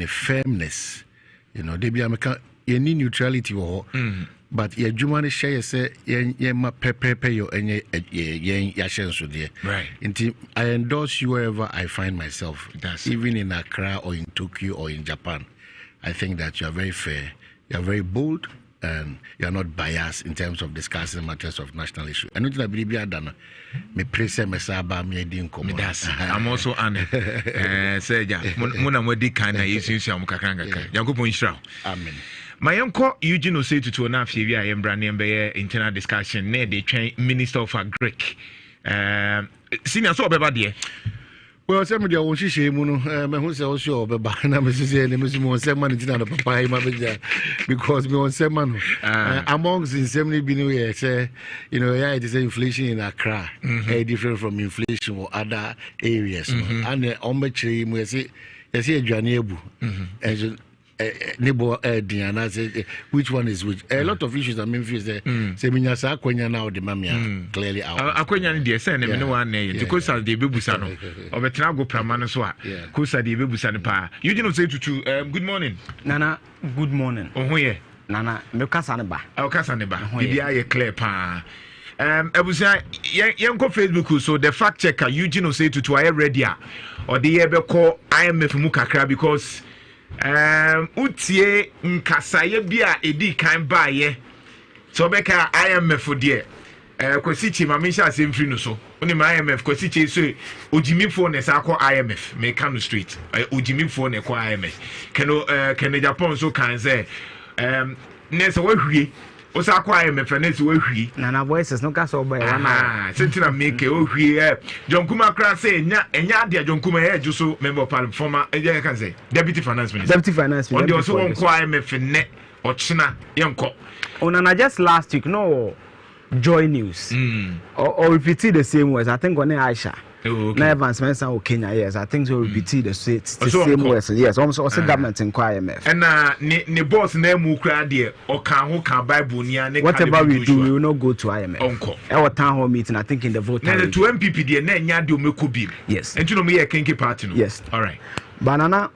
firmness. You know, they be you need neutrality but your Jumani share say ma pepe yo enye yashen so there. Right. I endorse you wherever I find myself. Even in Accra or in Tokyo or in Japan. I think that you are very fair, you are very bold, and you are not biased in terms of discussing matters of national issue. And I believe you are done. Me praise me saba me din komo. I'm also honored. Say ja, muna mwedi kana Yesu am kakranga ka. Yankopon nhyira. Amen. My uncle Eugene say to na afie wi ayembra ne be internal discussion na dey twen Minister of Agric. Senior so obeba de. Well, some of the own she muno, who say also, but I'm saying, Miss Seman is not a papa, because we want Seman amongst in 70 billion, say, you know, yeah, it is inflation in Accra, different from inflation or other areas. And the ombre, we say, yes, here, Janebu, as neighbor Diana said, which one is which? A lot of issues that Memphis say, Minyasa, Quenya now, the Mamia, clearly out. Aquenya, dear, send him no one name, because I'll be Busano, of a Trago Pramanaswa, Kusa de Busanipa. You didn't say to good morning, Nana, good morning. Oh, yeah, Nana, Mecasaneba, our Casaneba, the clear pa. I was young Facebook, so the fact checker, Eugene say to I ready or the ever call IMF Mukakra because. Utie nkasaye bia edi kan baaye so beka IMF de kwasichi mamisha asemfri no so oni IMF kwasichi so ojimifo ne sa akọ IMF me Kano street ojimifo ne kọ IMF keno Japan so kan say ne so wahwie o sa akọ IMF ne so wahwie Nana voices no ka so ba wana sentina make ohwie Jonkuma kra say enya de Jonkuma he so member of parliament former can say deputy finance minister on the also on IMF ne ochina yenko Nana just last week no Joy News or repeat the same words I think on Aisha. Na Evans Mensah o Kenya, yes, I think so repeat the same words. Yes, also government in IMF. And ne boss na mu kra de o kan ho kan Bible nia ne whatever we do, we will not go to IMF. Onko. Our town hall meeting, I think in the vote. Na the 2 MPP de na nya de o meko bi. Yes. And you know me a kinky party no. Yes. All right. Banana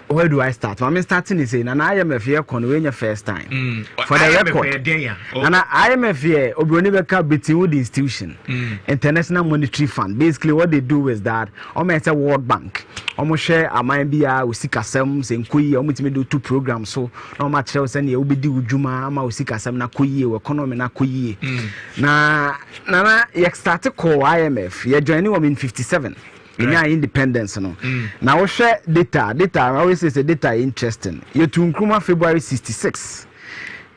where do I start? I'm starting is saying an IMF here convene first time. For the record, and IMF here Obronibeca between the institution, International Monetary Fund. Basically, what they do is that almost a World Bank. Almost share a Mambia, Usika Sam, saying Kui, almost do 2 programs. So no much else and you will be Juma, Usika Sam na Kui, or economy na Kui. Na you started call IMF, you're joining them in 57. In our independence, no. Now we share data. I always say the data interesting. You to Nkrumah February 66,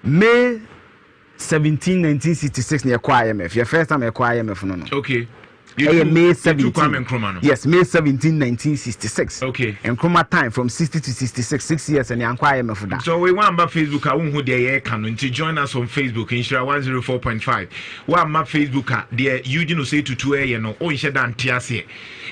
May 17, 1966. You acquire IMF. Your first time you acquire IMF, no. Okay. May 17. Yes, May 17, 1966. Okay. And Nkrumah time from 60 to 66, 6 years, and you acquire IMF for that. So we want about Facebook. I won't hold the can to join us on Facebook. Inshira 104.5. One map Facebook. The Eugene say to 2 a no. Oh, Insha dan tiase.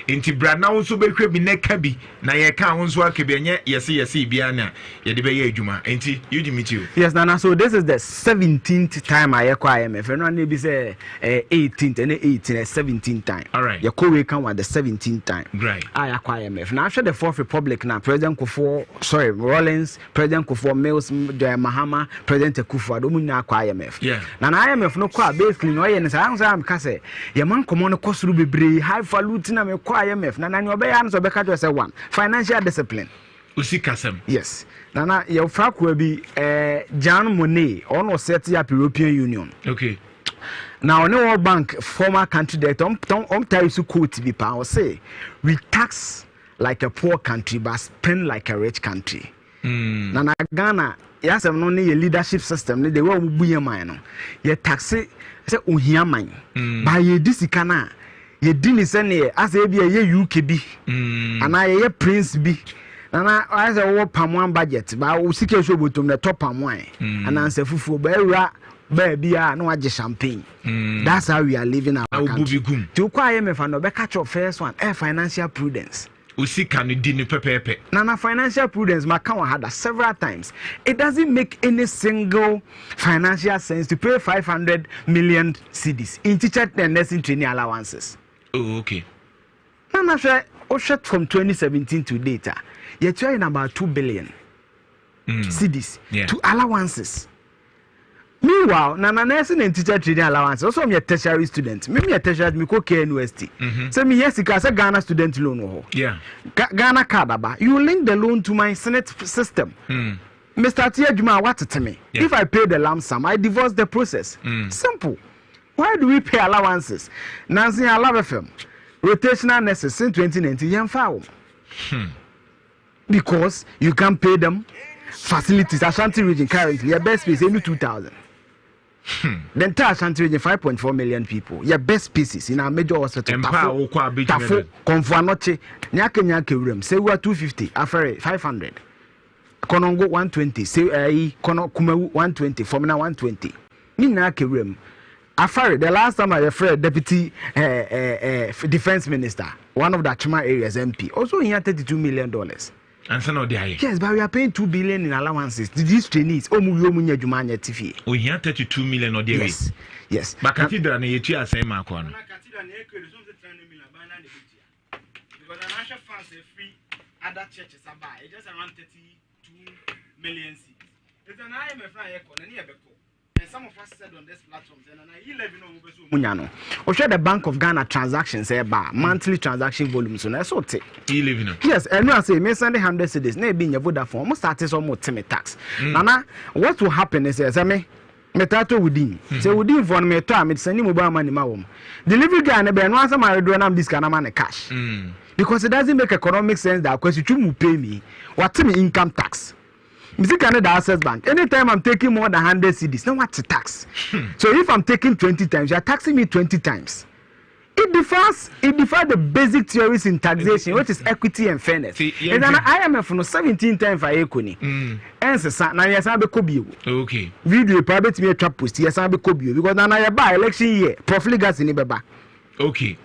Inti brand now so be kwe bi neka bi na ye ka ho so akebe nye yesi bia na ye de be ye adwuma enti you meet you. Yes, Nana, so this is the 17th time I acquire IMF and one be say 18th and 18th 17th time. All right. Your co can want the 17th time. Right. I acquire IMF. Now after the Fourth Republic now President Rawlings, President Kufuor, Mills, Mahama, President Akufo-Addo mu na acquire IMF. Yeah. Now IMF no kwa basically no ye say am ka say ye man komo no kosuru bebre high value na me IMF na nani obeya no so beka to say one financial discipline usikasem. Yes. Nana your fakwa bi John Monnet ono set up European Union. Okay. Now no World Bank former country that tell you quote be power say we tax like a poor country but spend like a rich country. Nana Ghana yes no need leadership system they way we bu yaman no ye tax say ohia man by ye disika na ye dini sene as e bia ye UK bi ana ye prince bi ana as a wo pam budget ba wo sika so botom na top pam wan ana ansa fufu ba ewura ba bia na waje champagne. That's how we are living our country. To kwaa me fa no be catch up first one financial prudence. Usika no di ni pepepe. Nana financial prudence Makawa had that several times. It doesn't make any single financial sense to pay 500 million cedis in teacher and nursing training allowances. Oh, okay. Nana share from 2017 to data. you're trying about 2 billion cedis to allowances. Meanwhile, Nana nursing and teacher training allowance. Also, I'm a tertiary student. Maybe a tertiary me go KNUST. So me yes, because a Ghana student loan. Yeah. Ghana Kadaba. You link the loan to my Senate system. Mr. Tiajuma, what to me? If I pay the lump sum, I divorce the process. Simple. Why do we pay allowances? Nancy, I love FM. Rotational nurses since 2019, young foul. Because you can pay them facilities. Ashanti region currently, your best space is 2,000. The entire Ashanti region, 5.4 million people. Your best pieces in our major hospital. Tafo, Konfuanoche, Nyake room. Say we are 250, Afare 500. Konongo 120, say Kumewu 120, Formina 120. Nyake room. Afare, the last time I referred deputy defense minister, one of the Chuma areas MP, also he had $32 million. And so no, yes, but we are paying 2 billion in allowances to these trainees. Oh, TV. Oh, he had 32 million or yes, yes. But cathedral na yetu asem akwa no. Cathedral na ekwe so 300 million by na betia. Because the national funds free other churches about it just around 32 million seats. It's an IMF na yeko na ne yebeko. And some of us said on this platform and I 11 no beso munyano. O share the Bank of Ghana transactions monthly transaction volume so na so te. 11. Yes, and no say me send 100 cedis na be nya Vodafone mo start so mo teme tax. Nana what will happen is me metato within. Say within for me to am send mobile money ma wo. Delivery guy na be no answer my do na am this kind of money cash. Because it doesn't make economic sense that question you pay me what me income tax. Mr. Canada Access Bank. Anytime I'm taking more than 100 cedis, now what's the tax? So if I'm taking 20 times, you're taxing me 20 times. It defies the basic theories in taxation, which is equity and fairness. And then IMF no 17 times for equity. And so now yes, I be kobio. Okay. Video private me trap post. Yes, I be kobio because now I buy election year. Profligate in beba. Okay.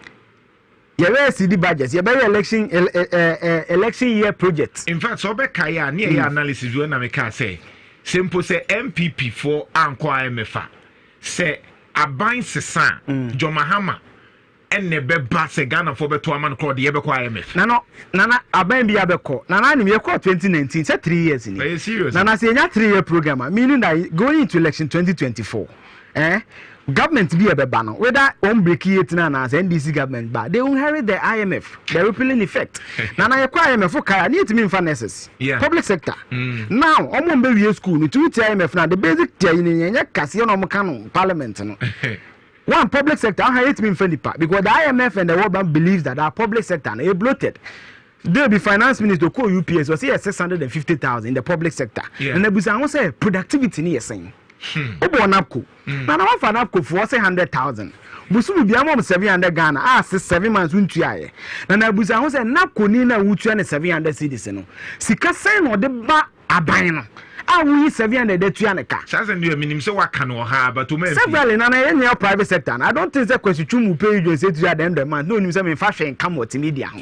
You better see the budgets. You better election year projects. In fact, so be kaya near your analysis when I make say simple say MPP for Anko IMF say aban sesan John Mahama and ne beba se Ghana for be to man called the Ebeko IMF. Nana aban bi abeko. Nana ni me 2019 say 3 years in. Are you serious? Nana say nya 3-year program meaning that going into election 2024 government be a bebano whether on break it na NDC government but they inherit the IMF the rippling effect na IMF for kaya need to mean finances public sector now omo be we school no to IMF na the basic tier nya kase no mo kan parliament no one public sector how it mean fenipa because the IMF and the World Bank believes that our public sector na bloated. There be finance minister call UPS was here 650,000 in the public sector and the busa say productivity ni saying obo napko na na one for napko for 100,000 busu bi am 700 Ghana 7 months untu aye na busa ho say napko ni na wutu na 700 cedis no sika sen no de ba aban no we 700 de tuane ka sasa ndio minim se waka no ha but to me several na na private sector I don't think say question mu pay you say to at the end of the month no nim say me fashion come multimedia ho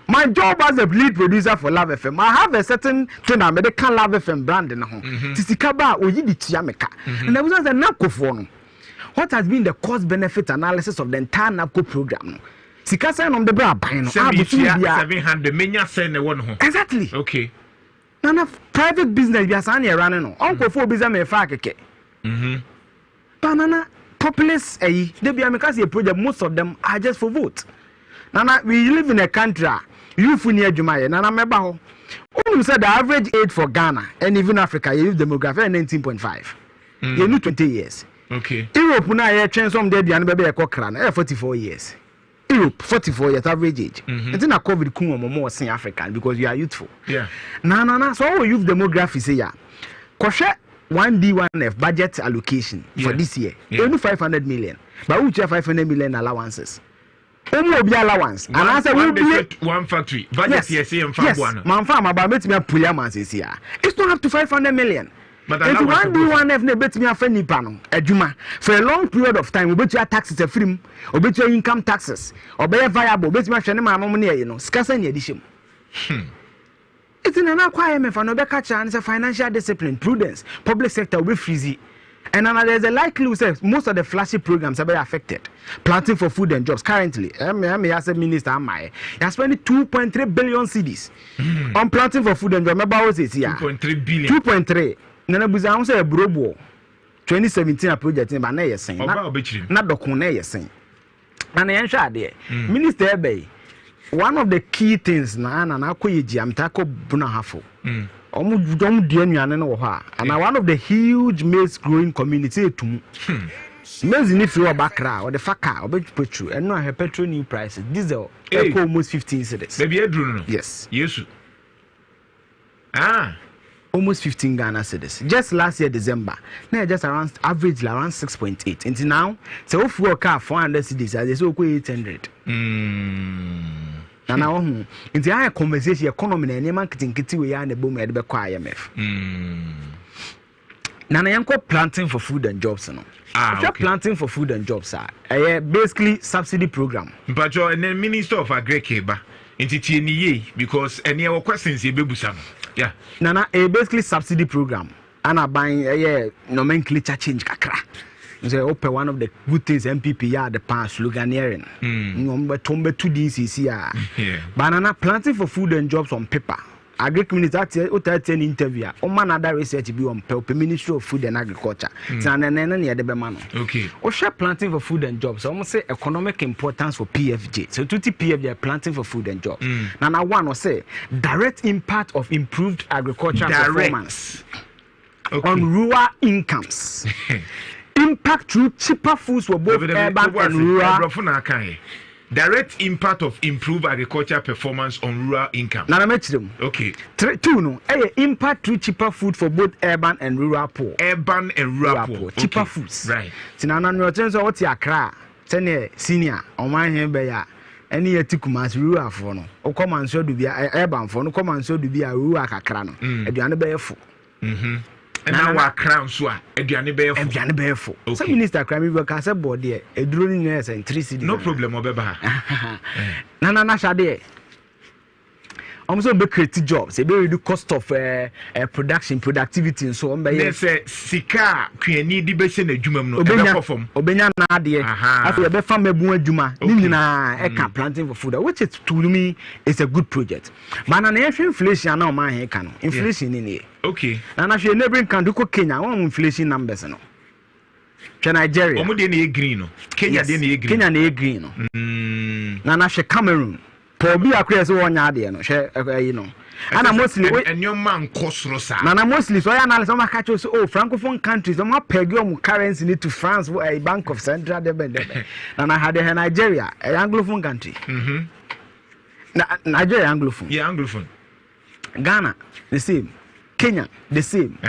my job as a lead producer for Love FM I have a certain thing I made can Love FM brand na ho tisika ba oyi di tia meka and I was say nakofo no what has been the cost benefit analysis of the entire NAPCO program no sika say no de bra ban no 700 menya say ne won ho exactly okay nana private business bi asane running no onkofo obiza me fa keke banana populace they be amekase a project most of them are just for vote nana we live in a country youth ni adwumaye nana meba ho only said the average age for Ghana and even Africa youth demography 19.5 you know 20 years okay Europe na ye twen some dey dia no be e kokra na 44 years Europe 44 years average age. It's in a COVID kun more in Africa because you are youthful. Yeah. No. So our youth demography say ya. Koshe 1D1F budget allocation for this year. Only 500 million. But we have 500 million allowances. Only be allowance. And I say we be one factory. Budget yes. Yes. Man farm about me to pull man says here. It's not up to 500 million. But if you want do one F ne bet me afa nipa no adwuma for a long period of time we bet you taxes afrim we bet you income taxes or be viable bet me ahwe ne ma no ne no skasa ne adishim it's in an acquire me for no be catch and financial discipline prudence public sector we freezy And then there's a likelihood that most of the flashy programs are very affected. Planting for food and jobs currently, as a minister, you're spending 2.3 billion cedis on planting for food and jobs. Remember what it is here? 2.3 billion. 2.3. Nana Buza say a brobo 2017 project in Banaya saying. Not the Kone saying. And the answer there, Minister Bay. One of the key things na akɔyɛji amtako bunahafo ɔmo dua nnuane no wɔ hɔ and one of the huge maize growing community etum maize ni fi wɔ bakra or the faka or petrol and no petrol new prices diesel almost 15 cedis baby edru no yes yesu almost 15 Ghana cedis just last year December now just around average around 6.8 until now so if we car 400 cedis as they say 800 and now into our conversation economy na marketing kiti we ya na bom e de be kwa IMF na yanko planting for food and jobs no okay. Planting for food and jobs basically subsidy program but your Minister of Agriculture into TNE because any of questions you bebusa no yeah nana basically subsidy program and I buying nomenclature change kakra. So open one of the good things MPP ya the past sloganeering. Number 2 DCC banana planting for food and jobs on paper. Agriculture minister interview. Another research be on Ministry of Food and Agriculture. Okay. Osha planting for food and jobs. Almost say economic importance for PFJ. So to PFJ planting for food and jobs. Now one will say direct impact of improved agricultural performance on rural incomes. Impact through cheaper foods for both urban and rural. Direct impact of improved agricultural performance on rural income. Now, okay. 2 no. Impact through cheaper food for both urban and rural poor. Urban and rural poor. Cheaper foods. Right. Sinana no change what you Accra. Senior senior. On my hand by ya. Any etikumas rural for no. O come and show to be a urban for no come and show to be a rural Accra no. Eduane be full. And now our crown so Eduane be full. So Minister Krami work as a board there. Edro ni yes and 3 cedis. No problem obeba. Nana shade. Also be create jobs. They be reduce cost of productivity and so on. Yes, sika kwani di be se na adwuma mu no e be perform. Obenya na de. After you be farm ebu adwuma. Ni nyina e can planting for food. Which is to me is a good project. But na inflation na o man he kan. Inflation ni. Okay. And actually neighboring country Kenya one inflation numbers no. Nigeria. Omo de na green no. Kenya de na green. Kenya na green no. Na na Cameroon. Pobi akwa so wonya de no hwe you know. And mostly and your man kosro sa. Na mostly so ya analysis ma catch so francophone countries ma peg your currency need to France a Bank of Central de na had Nigeria a anglophone country. Nigeria anglophone. Yeah, anglophone. Ghana the same. Kenya the same.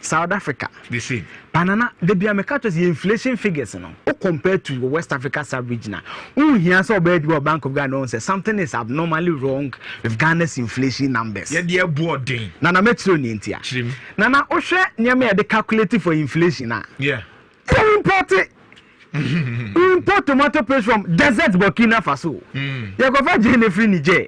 South Africa the same. Banana the biamekatos the inflation figures no compared to West Africa sub-region. Here so Bank of Ghana says something is abnormally wrong with Ghana's inflation numbers. Yeah, dear boarding. Nana metro ni ntia. Nana oshe nyame de calculate for inflation na. Yeah. Import tomato paste from desert Burkina Faso. You go find Jane free Niger.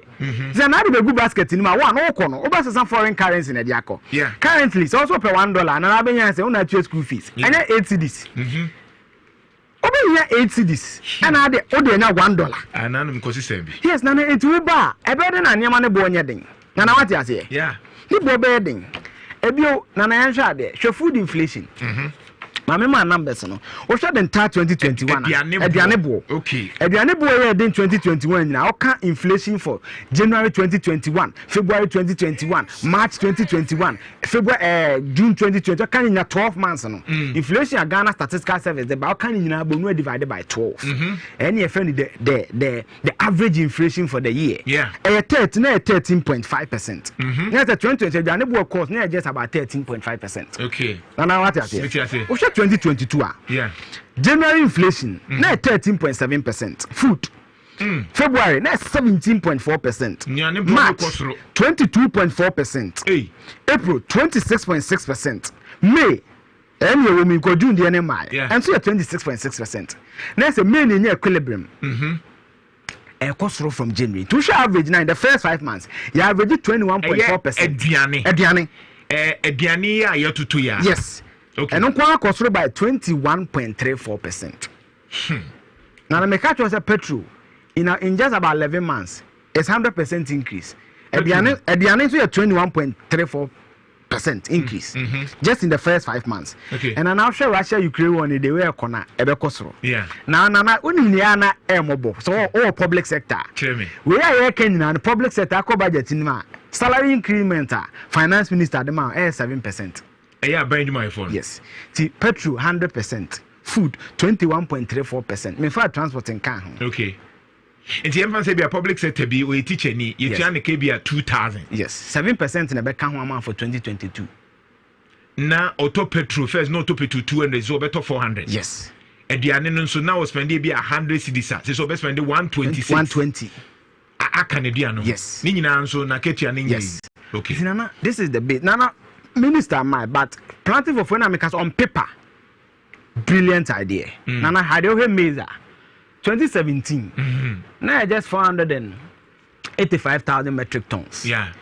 Then I be good basket in my one okono. Over some foreign currency in the yeah. Currently it's also per $1 and I be say una school fees. And 8 cedis. Obe here 8 cedis. And I dey na $1. And I'm consistent. Yes, na it will ba. E be na nyama ne bo onye den. Na what you say? Yeah. Ni bo be den. Ebio na na yansha de. Show food inflation. My numbers no. O share the entire 2021. Edianebo. Okay. Edianebo here in 2021 now. Can inflation for January 2021, February 2021, March 2021, February June 2020. Can in 12 months no. Inflation at Ghana Statistical Service the about can in Abonu divided by 12. And you find the average inflation for the year. Yeah. 13.5%. Yes, the 2020 Edianebo of course near just about 13.5%. Okay. Now what I say? 2022 yeah. January inflation na 13.7%. Food February na 17.4%. March 22.4%. April 26.6%. May anyway we go June the NMI and so 26.6%. Now say May in equilibrium. Cost from January to show average now in the first 5 months you average 21.4%. Ediane a year to 2 years. Yes. Okay. And on cost by 21.34%. Now the catch was a petrol in just about 11 months. It's 100% increase. At the end, a 21.34% increase just in the first 5 months. Okay. And now share Russia Ukraine one they were corner ebekosro. Yeah. Now uniniana mobile. So all public sector. We are Kenya the public sector budget in ma salary increment finance minister the man 7%. Yeah, buying my phone. Yes. The petrol 100%. Food 21.34%. Me for transport and car. Okay. And the emphasis be a public sector be we teacher ni you turn the be 2,000. Yes. 7% in the back amount for 2022. Now auto petrol first no auto petrol 200 so better 400. Yes. And the anen so now spend be 100 cedis. So best spend 126. 120. A Canadian. Yes. Ni nyina so na ketia ni. Yes. Okay. Nana, this is the bit. Nana, minister my but planting for foreign makers on paper. Brilliant idea. Nana had your meza 2017. Now just 485,000 metric tons. Yeah.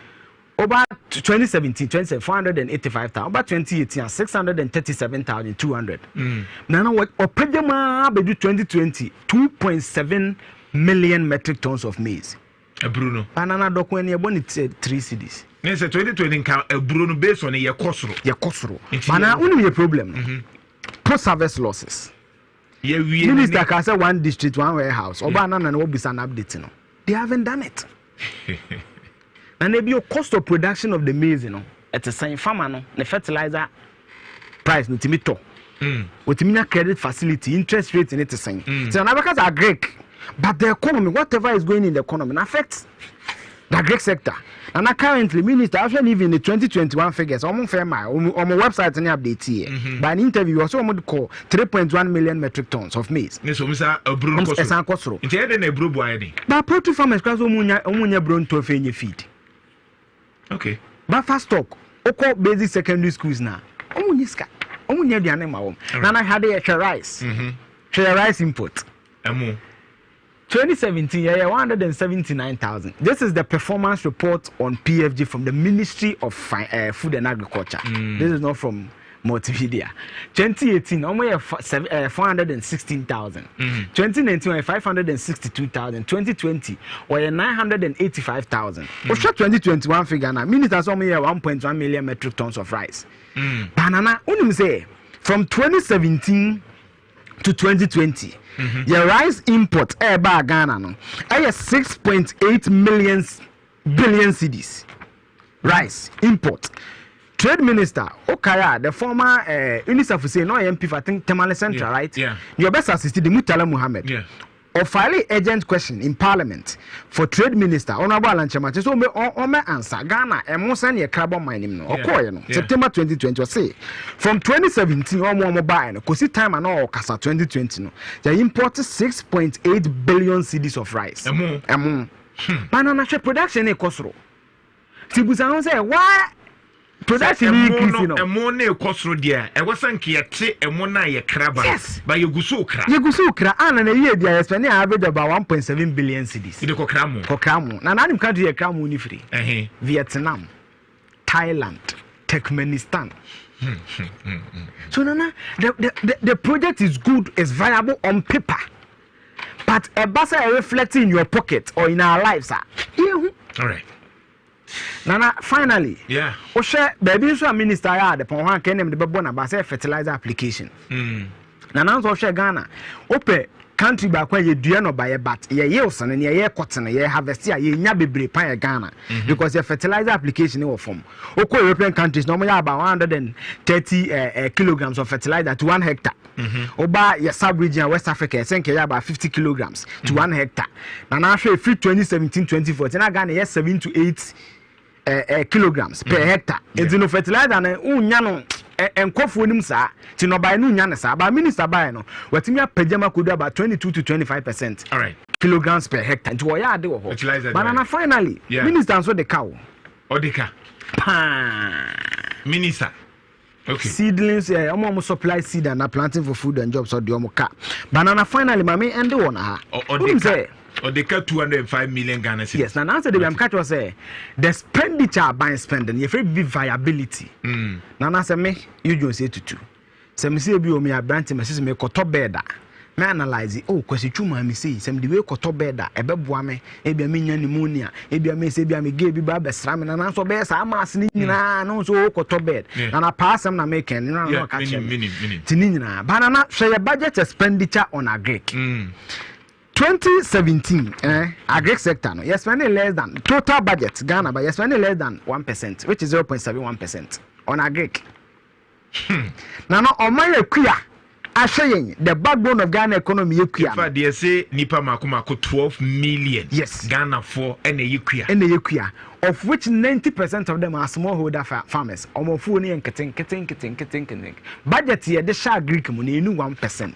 Over 2017, 485,000. About 2018, 637,200. Nana what Opedema be do 2020 2.7 million metric tons of maize. Bruno. Banana dokweni eboni 3 cities. Yes, 2020 can Bruno based on your kosro. Your kosro. Bana only a problem. Post-harvest losses. Yeah, we Minister can say one district, one warehouse. Obana and will be an update. No, they haven't done it. And there be a cost of production of the maize. At the same farmer, no, the fertilizer price no timito. With the credit facility, interest rate in it the same. So now because are Greek, but the economy, whatever is going in the economy, affects the Greek sector. And currently, minister, actually even the 2021 figures, on my website and update here. By an interview, also call 3.1 million metric tons of maize. Yes, so Mr. Bruno Kosro. It's here a brew boy. But poultry farmers cause omunya brown to feed feed. Okay. But fast talk, oko basic secondary schools now. Omunya the animal. Nana had a rice. Rice import. 2017, 179,000. This is the performance report on PFG from the Ministry of Food and Agriculture. This is not from Multimedia. 2018, almost 416,000. 2019, 562,000. 2020, 985,000. But 2021 figure now, ministers only 1.1 million metric tons of rice. Banana, only say from 2017 to 2020. Your rice import by Ghana no 6.8 billion cedis. Rice import. Trade Minister Okaya, the former UNICEF say no MP for think Tamale Central, right? Yeah. Your best assistant Mutala Muhammad. Yeah. Or filing urgent question in Parliament for Trade Minister Honorable Alan Chamache. So me answer Ghana and Monsan carbon mining no. September 2020 was say from 2017 or more mobile because time and all Casa 2020 no. They imported 6.8 billion cedis of rice. Banana production e kosro. Tibusan say why production increase no. Emone kosro dia. E wasan kiyate emona ye kraba. Yes. Ba yeguso kra. Yeguso kra ana na ye dia spend average about 1.7 billion cedis. Ide ko kramo. Ko kramo. Na nanim country ye kramo ni free. Vietnam, Thailand, Turkmenistan. So Nana, the project is good, it's viable on paper. But a basa reflecting in your pocket or in our lives, sir. All right. Nana, finally, yeah. Oshe, baby, so a minister, the Ponhan Kenem, the Babona, Basa fertilizer application. Nana, Oshe Ghana, Ope, country back where you do not buy a bat, ye yelson and ye cotton, ye harvest, ye nabi pie Ghana, because your fertilizer application in form. Oko European countries normally about 130 kilograms of fertilizer to 1 hectare. Oba your sub-region West Africa, I about 50 kilograms to 1 hectare. Now, after 2017-2014, Ghana yes 7 to 8 kilograms per hectare. It's no fertilizer and unyano and cough sa tino by no nyanasa, but minister by no, what me pajama could about 22 to 25%. All right. Kilograms per hectare. To waya do fertilizer. But finally, minister so the cow. Odika. Minister. Okay. Seedlings, almost supply seed and planting for food and jobs or the omoka. Banana finally, mammy, and the one. Or they cut 205 million Ghana cedis. Yes, now answer the catch was say the expenditure by spending, you feel viability. Nana say me, you just say to two. Some say be o me abrante me say me koto bed me analyze oh kwesi twuma me say some the way koto bed ebeboa me ebia me nya pneumonia ebia me say bia me ge bi ba besra me na so be sa mass ni nyina no so koto bed na pass am na make na no ka che tini nyina banana hwe your budget expenditure on agric 2017 agric sector no you're spending less than total budget Ghana but you're spending less than 1% which is 0.71% on agric na no omaya kuya ashayen the backbone of Ghana economy yekuya in fact they say nipa makomako 12 million yes Ghana for ene yekuya of which 90% of them are smallholder farmers omofu ni nketen budget here the sha agric mu na 1%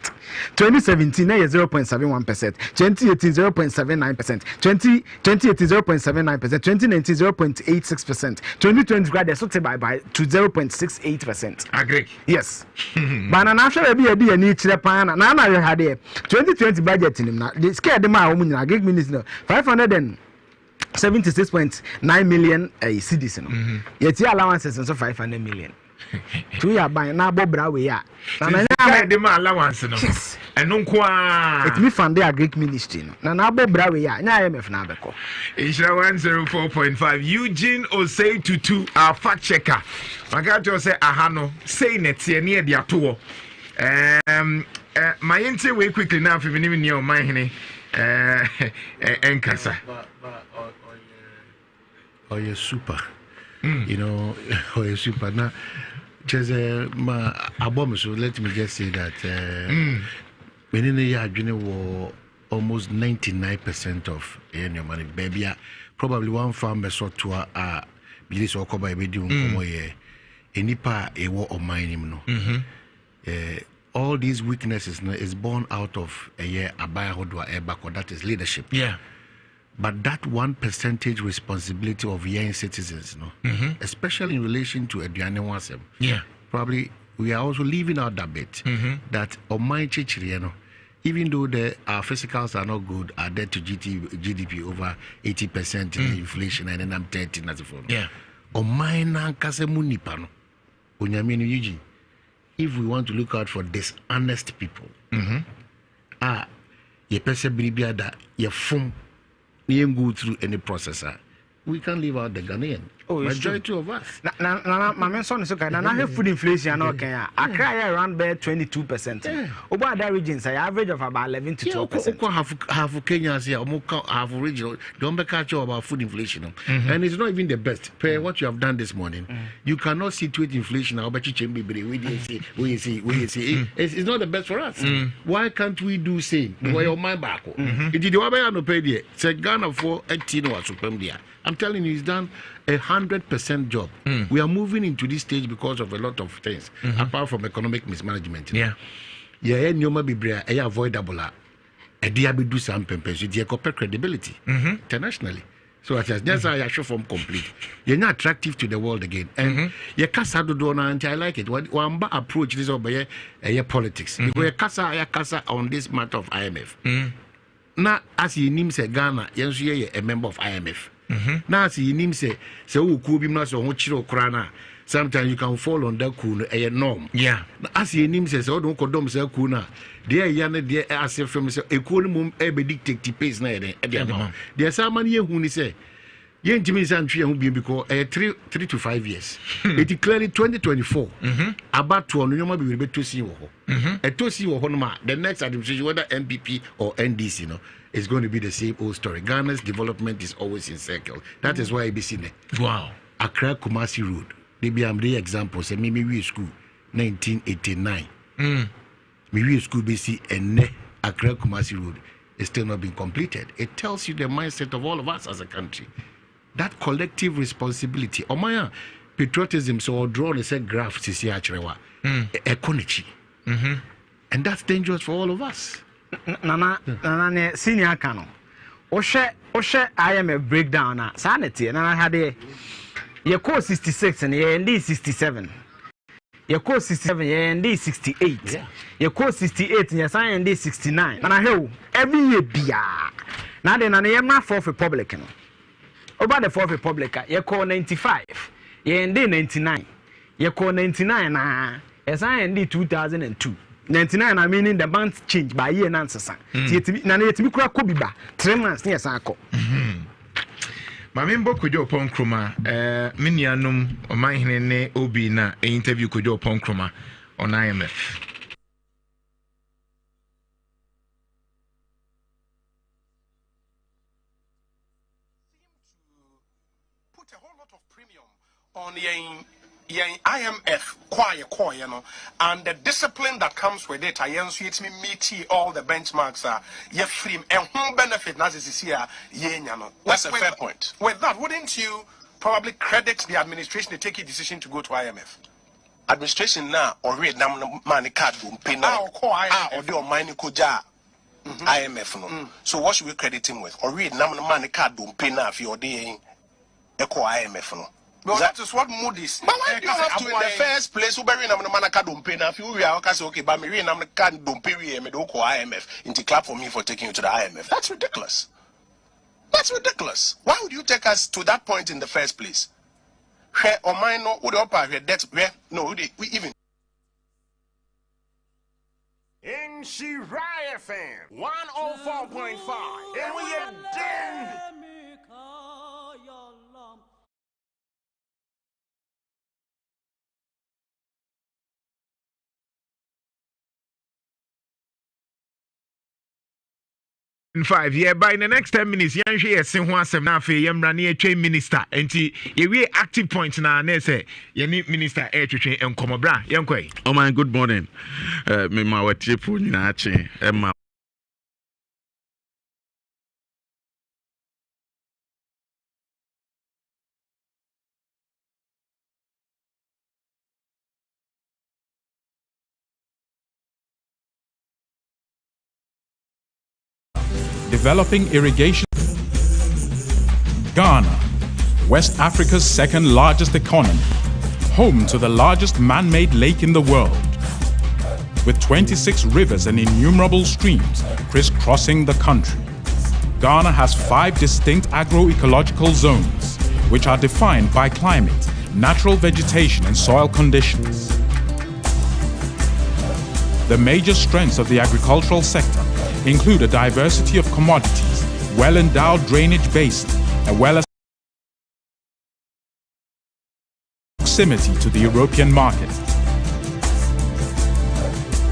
2017 na 0.71% 2018 0.79% 2018 0.79% 2019 0.86% 2020 grade so by to 0.68% agric yes banana sha be e ni kire pan na we had 2020 budget nim na the scale dem a wo nyina agric minister 576.9 million cedis no yet allowances so 500 million 2 year ban na bobra we ya na dem allowance no eno nko a it me fund the agric ministry no na bobra we ya nya IMF na beko Insha 104.5 Eugene Osei Tutu our fact checker magato say aha no say netie ne de ato my ente we quickly now for me ni o man hene enkasa oh you're super you know oh you're super now just my album so let me just say that when in the year wo almost 99% of your money baby probably one farmer so to a bilis okoba be di nkomo ye enipa ewo o mine no all these weaknesses is born out of a year abaya hodwa ebako that is leadership but that 1% responsibility of young citizens especially in relation to aduane wasem probably we are also leaving out that bit that on my chichiri even though our physicals are not good, are debt to GDP over 80% in inflation, and then I'm 30 as a phone. On my nankasemunipano, Unyamini, if we want to look out for dishonest people, ye persebribia that ye fum, ye go through any processor. We can't leave out the Ghanaian. Majority of us. My son is okay. Now have food inflation. Okay, I cry around by 22%. Over other regions, I average of about 11 to 12%. Half Kenyans here, half regional. Don't catch you about food inflation, and it's not even the best. Per what you have done this morning, you cannot situate inflation. I'll bet you change we see. It's not the best for us. Why can't we do same? Why your mind back? It did no pay there. Say Ghana for 18 or supreme there. I'm telling you, he's done 100% job. We are moving into this stage because of a lot of things, apart from economic mismanagement. Be avoidable. A dear be do some pempers, you copper credibility internationally. So as just I show from complete. You're not attractive to the world again. And your casa do dona and I like it. One approach this over here politics. Because your casa on this matter of IMF. Now, as you name say Ghana, you're a member of IMF. Now, see, you say, so could be not so much crana. Sometimes you can fall on that cool a norm. As you name says, oh, don't condom say kuna. Dear Yana, dear, as if from a cool mum, ever dictate pace night. There's someone here who say, Yen Jimmy's entry will be because 3 to 5 years. It declared 2024 about to be able to see a to see the next administration, whether MPP or NDC, is going to be the same old story. Ghana's development is always in circle. That is why I be seen it. Wow. Accra Kumasi Road. They be the example. Say me we school 1989. Me we school BC and Accra Kumasi Road is still not being completed. It tells you the mindset of all of us as a country. That collective responsibility. Omaya patriotism so draw a set graph to see actually ekonichi. And that's dangerous for all of us. Nana senior canon. Oshe IMF breakdown sanity. Nana had your code 66 and your ND 67. Your code 67 your ND 68. Your code 68 and your sign ND 69. And I hear every year bia. Now then I am not for Republican. Over the Fourth Republic, you call 95, you ND 99, you call 99, As I ended 2002. 99 I mean the bands change by year answer. Na na yetimi kura ko biba 3 months near sanko. Mamembo Kojo Ponkroma minianum omanhene ne obi na interview Kojo Ponkroma on IMF. Put a whole lot of premium on IMF quiet, and the discipline that comes with it. I answer me meet all the benchmarks are free and whom benefit now is here. That's a fair point. With that, wouldn't you probably credit the administration to take a decision to go to IMF? Administration now or read money card don't pay now or do money koja IMF no. So what should we credit him with? Or read money card don't pay now if you're doing echo IMF no. Well, that is what Moody's. But why do you have to in the first place who bury them man card don't pay now? If you are okay, but me read card don't pay me do call IMF into clap for me for taking you to the IMF. That's ridiculous. That's ridiculous. Why would you take us to that point in the first place? Where or mine no would up our debt where no we even in Shiraya FM 104.5 and we are done. In 5 years, by the next 10 minutes, young she is saying once a nafe, young Rani train minister, and we active points now, and say, you need minister air to train and come abra, young quay. Oh, my good morning. Me, my chip, Emma. Developing irrigation. Ghana, West Africa's second largest economy, home to the largest man-made lake in the world, with 26 rivers and innumerable streams crisscrossing the country. Ghana has 5 distinct agroecological zones, which are defined by climate, natural vegetation and soil conditions. The major strengths of the agricultural sector include a diversity of commodities, well-endowed drainage basin, as well as proximity to the European market.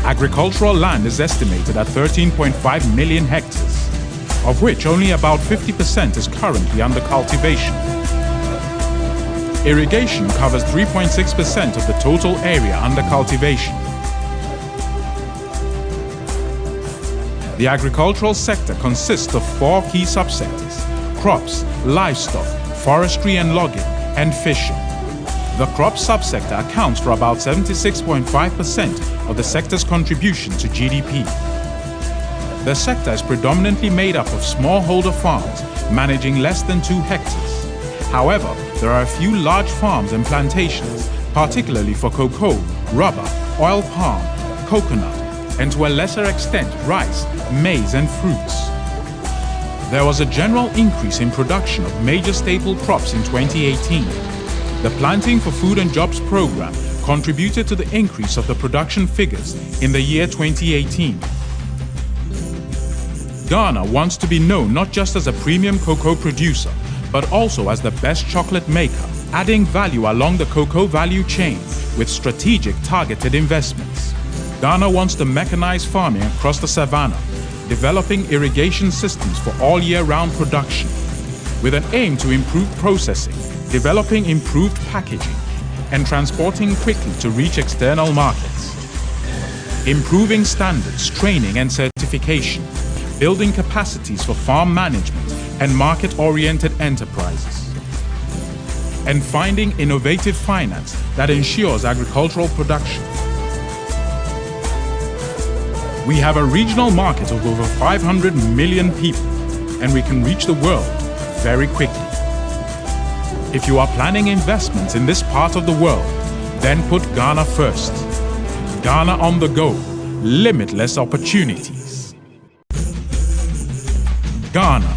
Agricultural land is estimated at 13.5 million hectares, of which only about 50% is currently under cultivation. Irrigation covers 3.6% of the total area under cultivation. The agricultural sector consists of 4 key subsectors: crops, livestock, forestry and logging, and fishing. The crop subsector accounts for about 76.5% of the sector's contribution to GDP. The sector is predominantly made up of smallholder farms managing less than 2 hectares. However, there are a few large farms and plantations, particularly for cocoa, rubber, oil palm, coconut, and to a lesser extent rice, maize and fruits. There was a general increase in production of major staple crops in 2018. The Planting for Food and Jobs program contributed to the increase of the production figures in the year 2018. Ghana wants to be known not just as a premium cocoa producer, but also as the best chocolate maker, adding value along the cocoa value chain with strategic targeted investments. Ghana wants to mechanize farming across the savannah, developing irrigation systems for all year-round production, with an aim to improve processing, developing improved packaging, and transporting quickly to reach external markets. Improving standards, training and certification, building capacities for farm management and market-oriented enterprises, and finding innovative finance that ensures agricultural production. We have a regional market of over 500 million people, and we can reach the world very quickly. If you are planning investments in this part of the world, then put Ghana first. Ghana on the go, limitless opportunities. Ghana,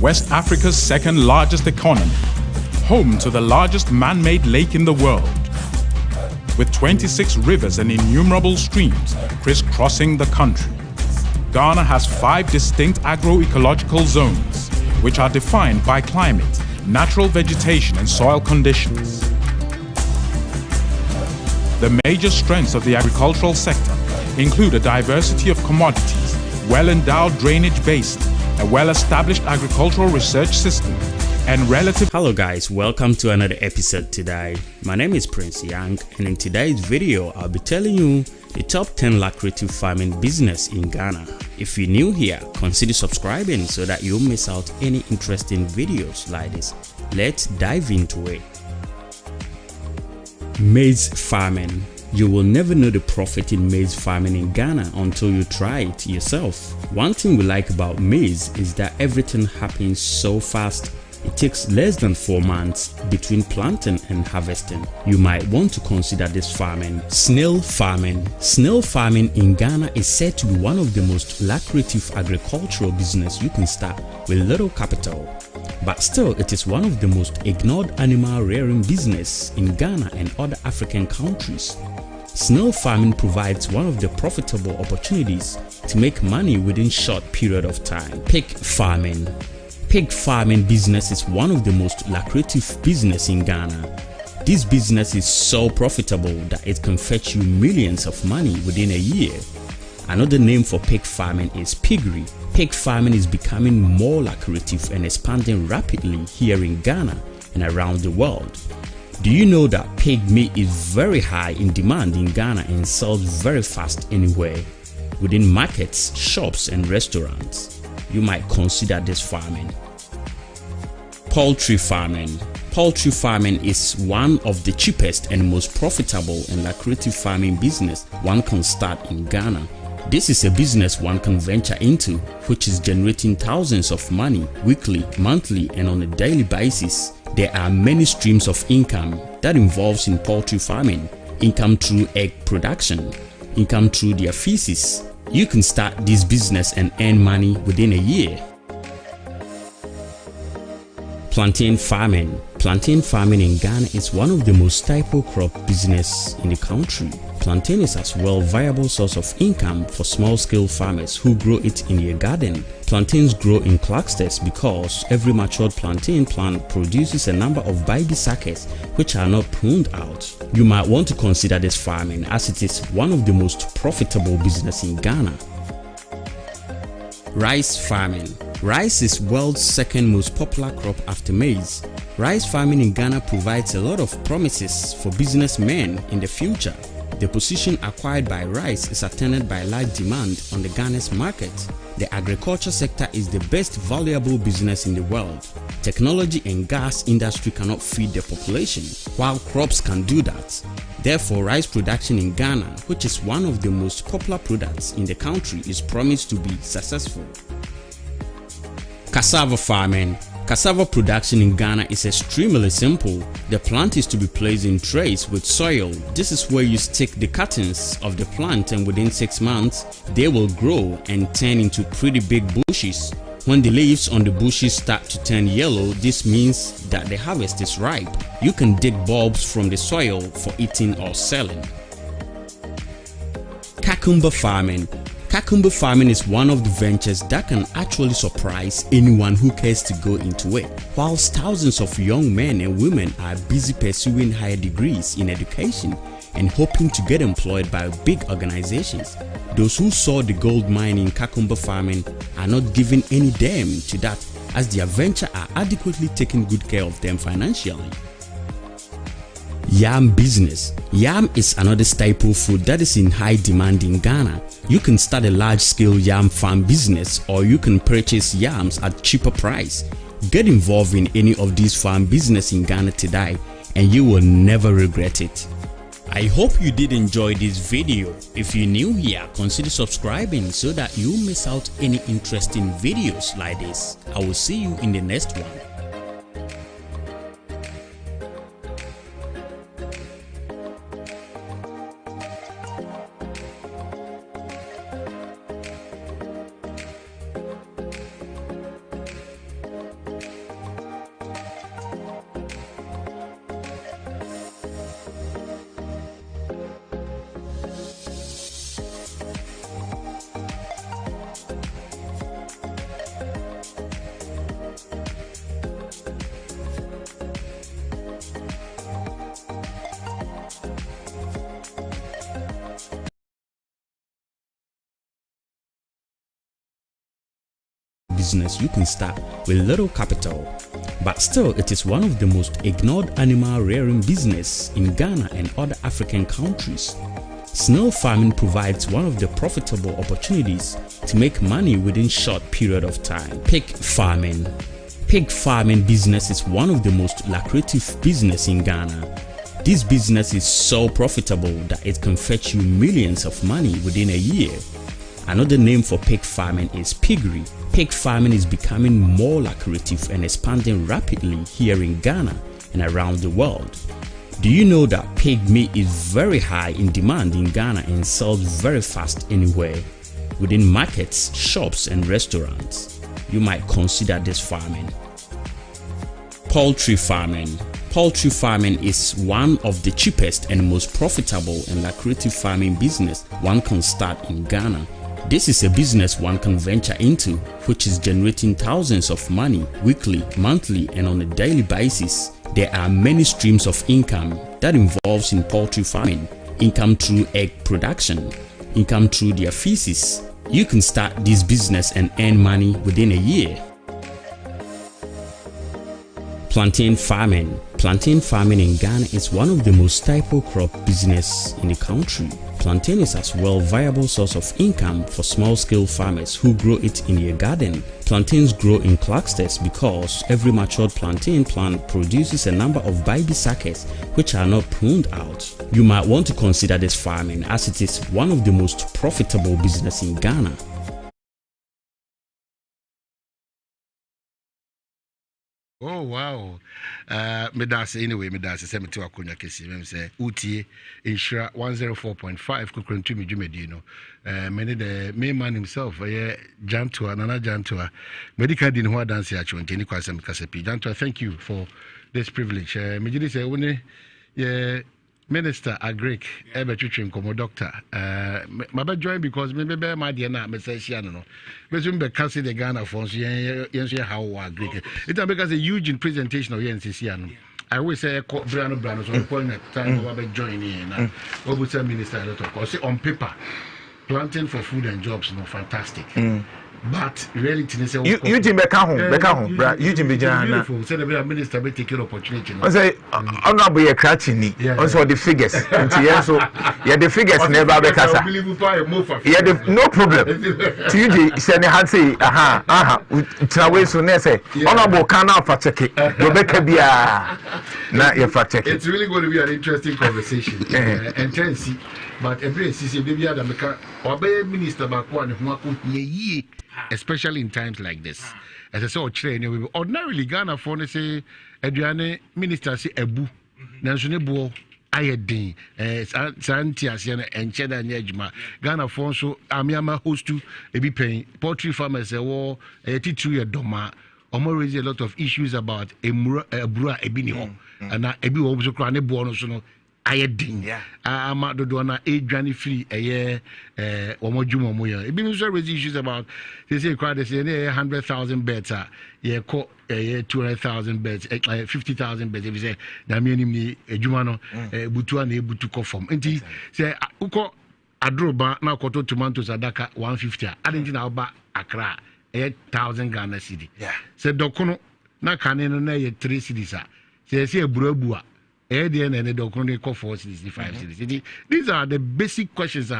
West Africa's second largest economy, home to the largest man-made lake in the world, with 26 rivers and innumerable streams crisscrossing the country. Ghana has 5 distinct agroecological zones, which are defined by climate, natural vegetation, and soil conditions. The major strengths of the agricultural sector include a diversity of commodities, well-endowed drainage basin, a well-established agricultural research system, and relative... Hello guys, welcome to another episode today. My name is Prince Young, and in today's video, I'll be telling you the top 10 lucrative farming business in Ghana. If you're new here, consider subscribing so that you won't miss out any interesting videos like this. Let's dive into it. Maize farming. You will never know the profit in maize farming in Ghana until you try it yourself. One thing we like about maize is that everything happens so fast. It takes less than 4 months between planting and harvesting. You might want to consider this farming. Snail farming. Snail farming in Ghana is said to be one of the most lucrative agricultural business you can start with little capital. But still, it is one of the most ignored animal rearing business in Ghana and other African countries. Snail farming provides one of the profitable opportunities to make money within short period of time. Pig farming. Pig farming business is one of the most lucrative business in Ghana. This business is so profitable that it can fetch you millions of money within a year. Another name for pig farming is piggery. Pig farming is becoming more lucrative and expanding rapidly here in Ghana and around the world. Do you know that pig meat is very high in demand in Ghana and sells very fast anywhere? Within markets, shops and restaurants. You might consider this farming. Poultry farming. Poultry farming is one of the cheapest and most profitable and lucrative farming business one can start in Ghana. This is a business one can venture into, which is generating thousands of money weekly, monthly, and on a daily basis. There are many streams of income that involves in poultry farming. Income through egg production, income through their feces. You can start this business and earn money within a year. Plantain farming. Plantain farming in Ghana is one of the most staple crop business in the country. Plantain is as well a viable source of income for small-scale farmers who grow it in their garden. Plantains grow in clusters because every matured plantain plant produces a number of baby suckers which are not pruned out. You might want to consider this farming as it is one of the most profitable business in Ghana. Rice farming. Rice is world's second most popular crop after maize. Rice farming in Ghana provides a lot of promises for businessmen in the future. The position acquired by rice is attended by large demand on the Ghana's market. The agriculture sector is the best valuable business in the world. Technology and gas industry cannot feed the population, while crops can do that. Therefore, rice production in Ghana, which is one of the most popular products in the country, is promised to be successful. Cassava farming. Cassava production in Ghana is extremely simple. The plant is to be placed in trays with soil. This is where you stick the cuttings of the plant, and within 6 months, they will grow and turn into pretty big bushes. When the leaves on the bushes start to turn yellow, this means that the harvest is ripe. You can dig bulbs from the soil for eating or selling. Cucumber farming. Cucumber farming is one of the ventures that can actually surprise anyone who cares to go into it. Whilst thousands of young men and women are busy pursuing higher degrees in education and hoping to get employed by big organizations, those who saw the gold mine in cucumber farming are not giving any damn to that, as their venture are adequately taking good care of them financially. Yam business. Yam is another staple food that is in high demand in Ghana. You can start a large-scale yam farm business, or you can purchase yams at cheaper price. Get involved in any of these farm business in Ghana today, and you will never regret it. I hope you did enjoy this video. If you're new here, consider subscribing so that you won't miss out any interesting videos like this. I will see you in the next one. business you can start with little capital. But still, it is one of the most ignored animal rearing business in Ghana and other African countries. Snail farming provides one of the profitable opportunities to make money within short period of time. Pig farming. Pig farming business is one of the most lucrative business in Ghana. This business is so profitable that it can fetch you millions of money within a year. Another name for pig farming is piggery. Pig farming is becoming more lucrative and expanding rapidly here in Ghana and around the world. Do you know that pig meat is very high in demand in Ghana and sells very fast anywhere? Within markets, shops and restaurants, you might consider this farming. Poultry farming. Poultry farming is one of the cheapest and most profitable and lucrative farming business one can start in Ghana. This is a business one can venture into, which is generating thousands of money weekly, monthly and on a daily basis. There are many streams of income that involves in poultry farming. Income through egg production, income through their feces. You can start this business and earn money within a year. Plantain farming. Plantain farming in Ghana is one of the most staple crop business in the country. Plantain is as well a viable source of income for small-scale farmers who grow it in their garden. Plantains grow in clusters because every matured plantain plant produces a number of baby suckers which are not pruned out. You might want to consider this farming as it is one of the most profitable business in Ghana. Oh wow. Medase anyway, medase se meti wakonya kesi mem se utie insura 104.5 kokrontu mi dwumedi no. Many the main man himself Jantua Nana Jantua medical din ho dance ya chonte ni kwasem kasepi. Jantua, thank you for this privilege. Mejidi se woni Minister Agric Ebetwitwe Nkomo Doctor mabe join because me be my dear na me say hia no me so be cancel the Ghana for so yen how Agric it because a huge presentation of NCC no I always say brano so point time we be join here na we be say minister a lot of course on paper planting for food and jobs no fantastic. But reality is Eugene Beckham, Eugene Bejana. Say the minister will take your opportunity. I say, honorable a crutching, also the figures. So, yeah, the figures never becasa. Yeah, no problem. To you, send a hand say, Trawe soon say, honorable canal for check it. Rebecca Bia, not your fact check. It's really going to be an interesting conversation. And then see, but every CC baby Adameka, or minister back one who ye. Especially in times like this. As I saw train, ordinarily Ghana for say Adriane minister say ebu. Nansune bo ayedin santi asiana encheda nyejuma. Ghana for so amiama host to ebi paying poultry farmers war 82 year doma. Omo raise a lot of issues about ebura ebini ho. And na ebi wo so kra ne bo no so no ayedin ama dodo na edwane free omodwumo mo ya ebi so raise issues about they say crowd they say 100,000 beds ye ko 200,000 beds 50,000 beds if say na me ni edwuma no butu na ebutu ko form enti say uko adroba na koto tomatoes adaka 150 adenti na oba Accra 1,000 Ghana cedi say dokono na kane no na ye 3 cedis say eburabu ADN and the document call for 65 cities. These are the basic questions.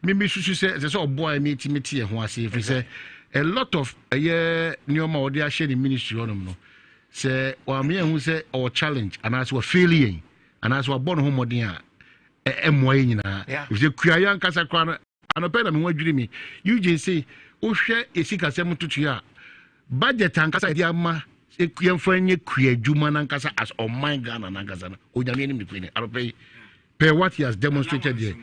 Maybe should say there's a boy meeting and who say if we say a lot of new more they are sharing ministry on them. Say or me who say our challenge and as we're failing and as we're born home modern if you create Casa Crown and a pen and what dreamy, you just say, oh, share a sick as a budget and Casa Diama. Ekuyemfanye kuyejuma nankasa as on my Ghana nankasa onyame ni mkwene arope per what he has demonstrated here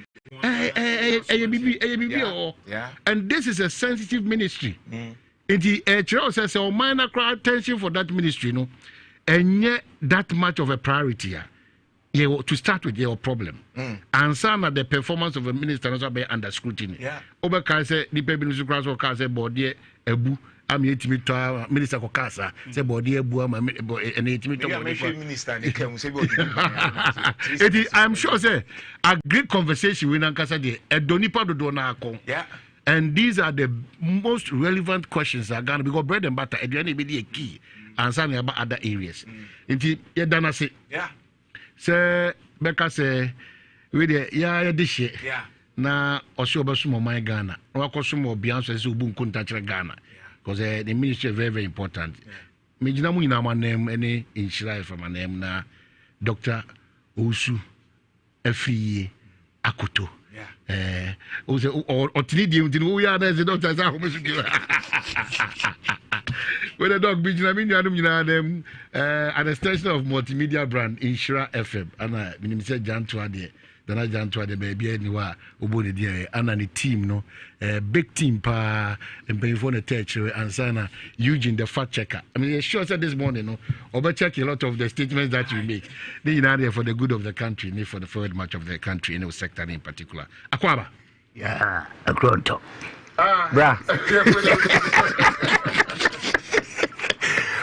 and this is a sensitive ministry and the church says so minor crowd attention for that ministry no and yet that much of a priority to start with your problem and some of the performance of a minister also be under scrutiny Oberka say the people in the class say body ebu I'm yetimi to minister kokasa say body ebu am and yetimi to minister I'm sure say a great conversation with Nankasa de edonipa dodo na akon And these are the most relevant questions that are going to because bread and butter at the end of the day key and something about other areas. Inti yedana say say Becca say we the ya dish na osho besumo my Ghana or kosumo Beyonce so bun kunta Ghana because the ministry is very very important. Mejina mu ina my name any inshira from my name na Dr. Osu Efie Akoto. Or Tinidium, we are as the doctor as our with the dog beach, I mean, them an extension of multimedia brand Insura FM. And I mean, said Jan Tuade, then I Jan Tuade, baby, anywhere, Ubodi, dear, and the team, no, big team, pa, and paying for the church, and Sana, Eugene, the fact checker. I mean, sure said this morning, no, overcheck a lot of the statements that you make. They are there for the good of the country, for the forward march of the country, in the sector in particular. Aquaba. Yeah, a Gronto. Bra.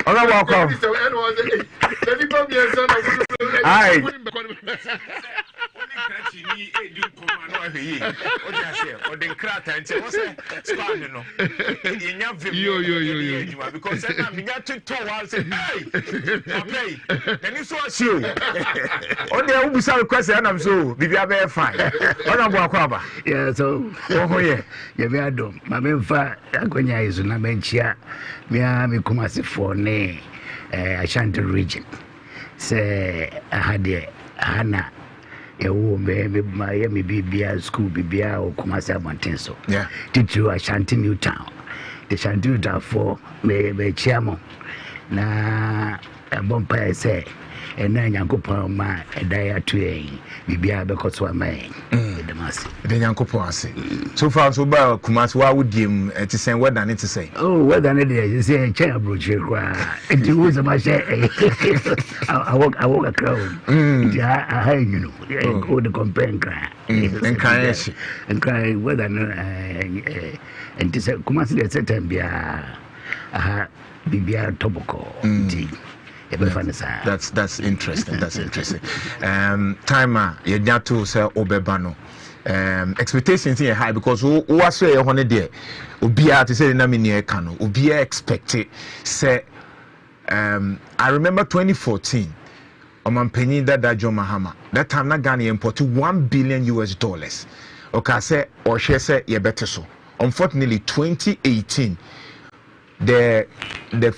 Hello, welcome. Ashanti region. Say I had Hana Miami Bibia school Bibia or Kumasi Montenso. Yeah. Teach Ashanti New Town. The Shanti New Town for me Chiamo. Na a bumpire say and then Yanko ma a dia to a Bibia because one man. The mass. The Yanko so far so by Kumasi, why would you to say what I need to say? Oh, what I need is say a chair brochure. It was a machine. I walk a crowd. I you know, go to compare and cry. And cry whether and to say Kumasi at certain Bibia Tobacco. That's interesting. That's interesting. Timer, you got to say Obebano. Expectations here high because who was say on a day Ubia to say Namini Kano, Ubia expected say I remember 2014 Oman Penny that John Mahama. That time na Ghana imported $1 billion. Okay, say or she say ye better so. Unfortunately, 2018 the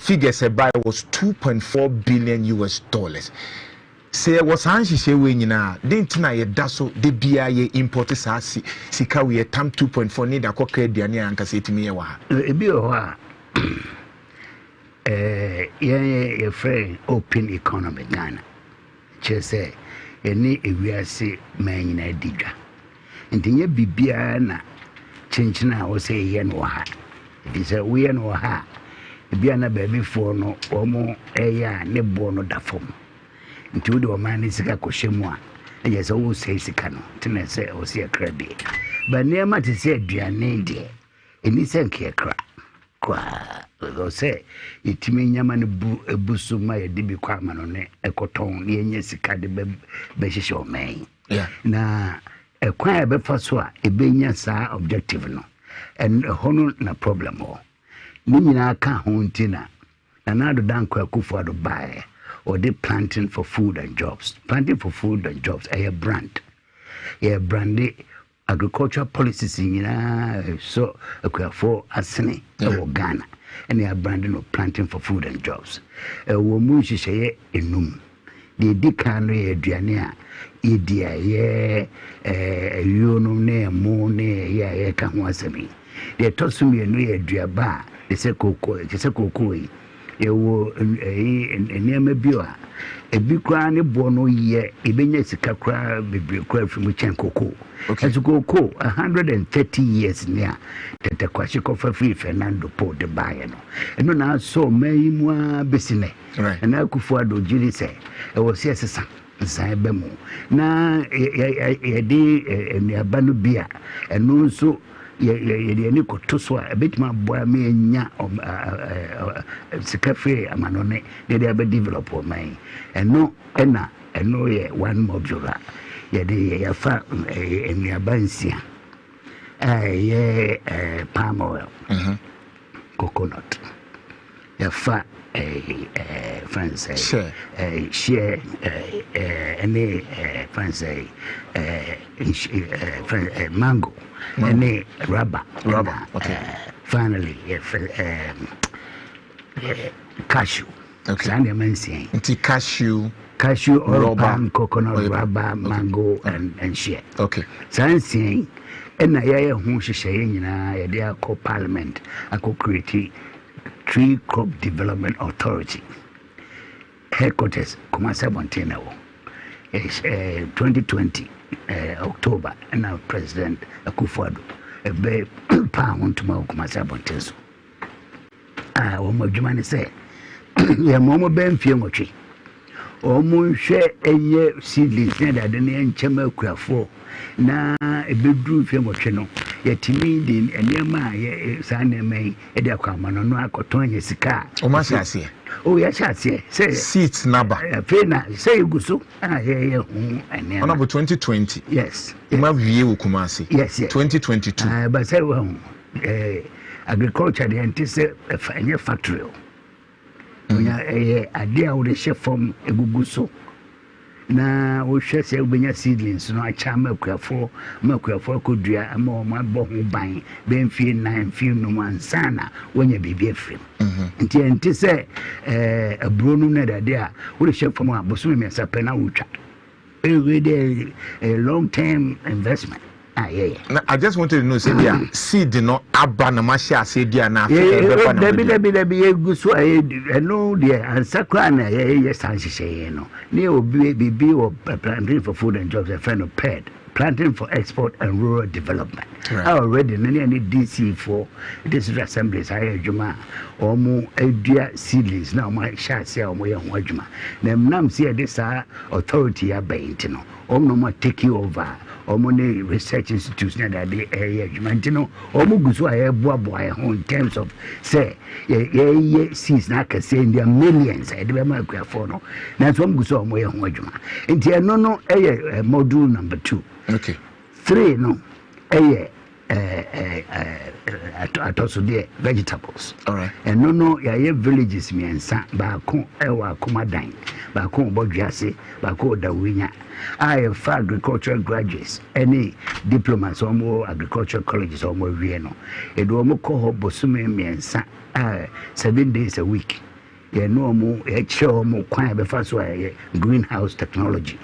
figure said by was $2.4 billion. Say was Hanshi say we na didn't na ye daso de bia ye import sasi sika we tam 2.4 need akokre diane anka setimi ye wa e bi o ha ye free open economy Ghana che say any ewiase man na digwa ntinye bibia na chinchina wo say ye no ha it is we no ha bia na baby for no omo eya ne bo no da fom nti wo man sika kohyemu a eje se wo sei sika no tena se o se krabi ba niam te se aduane de eni se nke kra kwa o se itimi nyama ne ebusu ma ye de bi kwa ma no ne ekoton ne enye sika de be hihye o man na ekwan e be fa so a e be nya sa objective no and hono na problem o ni nyina ka ho ntina na do dan kwa kufu ado bae or they planting for food and jobs. Planting for food and jobs, a brand. A brandy agricultural policies in so for Asene or Ghana. And they are branding of planting for food and jobs. A woman she say enum. The decano Adriania, Idia, you know, near moon, yeah, can wasami. They toss me a new Adriaba, they say cocoa, ewo enema bioa ebi kwa ne bo no ye ebenya sika kwa bebre kwa fimu chenkoko koko 130 years nia tete kwa shikofa free Fernando Po de baye no eno na so mayimu a besine na kufu ado jiri se e wo se sesa nsan ba mu na ye di eniaba no bia eno nso ye ni koto so a betima boa me nya sikafe amanone de be develop o man eno ye one modular ye de ye fa eniaba nsia palm oil, coconut. The fat friends say share any friends say mango, any rubber. Okay. Finally, cashew. Okay. Cashew oil, palm, coconut, rubber, mango, and share. Okay. Saying, and I who she saying, they are called Parliament, I could create Tree Crop Development Authority. Headquarters, Kumasi Montana. 2020 October, and now President Akufo-Addo a bay pound to Kumasi Montana. One more Germany say, "Yeah, Momo Ben Fiomochi." Omo hwe eye seedlings na da ne enchema kuafo na ebedru fiamotwe no yetimi din enema ye sanema e de akwama no akoton anya sika o ma hase o ya hase say seats naba fe na say guso ye hu enema on about 2020 yes ma wie wo Kumasi yes 2022 but say agriculture dey antise enye factory onya ade a wo de hye form egugu so na wo hwe se obenya seedlings no acha makuafo kodua ama o ma bo ho ban ben fie 9 fie no mansana wonya bibia frem nti se aburo no na dade a wo de hye form a boso me sape na wotwa a long term investment. Now, I just wanted to know, say, seed no abba na masha say dia na. Debi guso I know the answer na yes answer no. Ni obi bibi or planting for food and jobs a friend of PED. Planting for export and rural development. Right. I already any DC for district assemblies I juma or more idea seedlings now my shall say or more juma. Nam see this authority are no no more taking over. Omone research institutes na that area jumantino omuguso boy in terms of say seeds na ka say there millions e dey ma akwa no na so omuguso omo ye ho adwuma enti eno no module number 2 okay 3 no atoso de vegetables all right and no ya villages miensa ba ko ewa komadan ba ko bodwiase ba ko dawinya I for agricultural graduates any diplomats or more agricultural colleges or more no e do mo ko ho bosume miensa 7 days a week ye no mo e che mo kwan be fa so greenhouse technology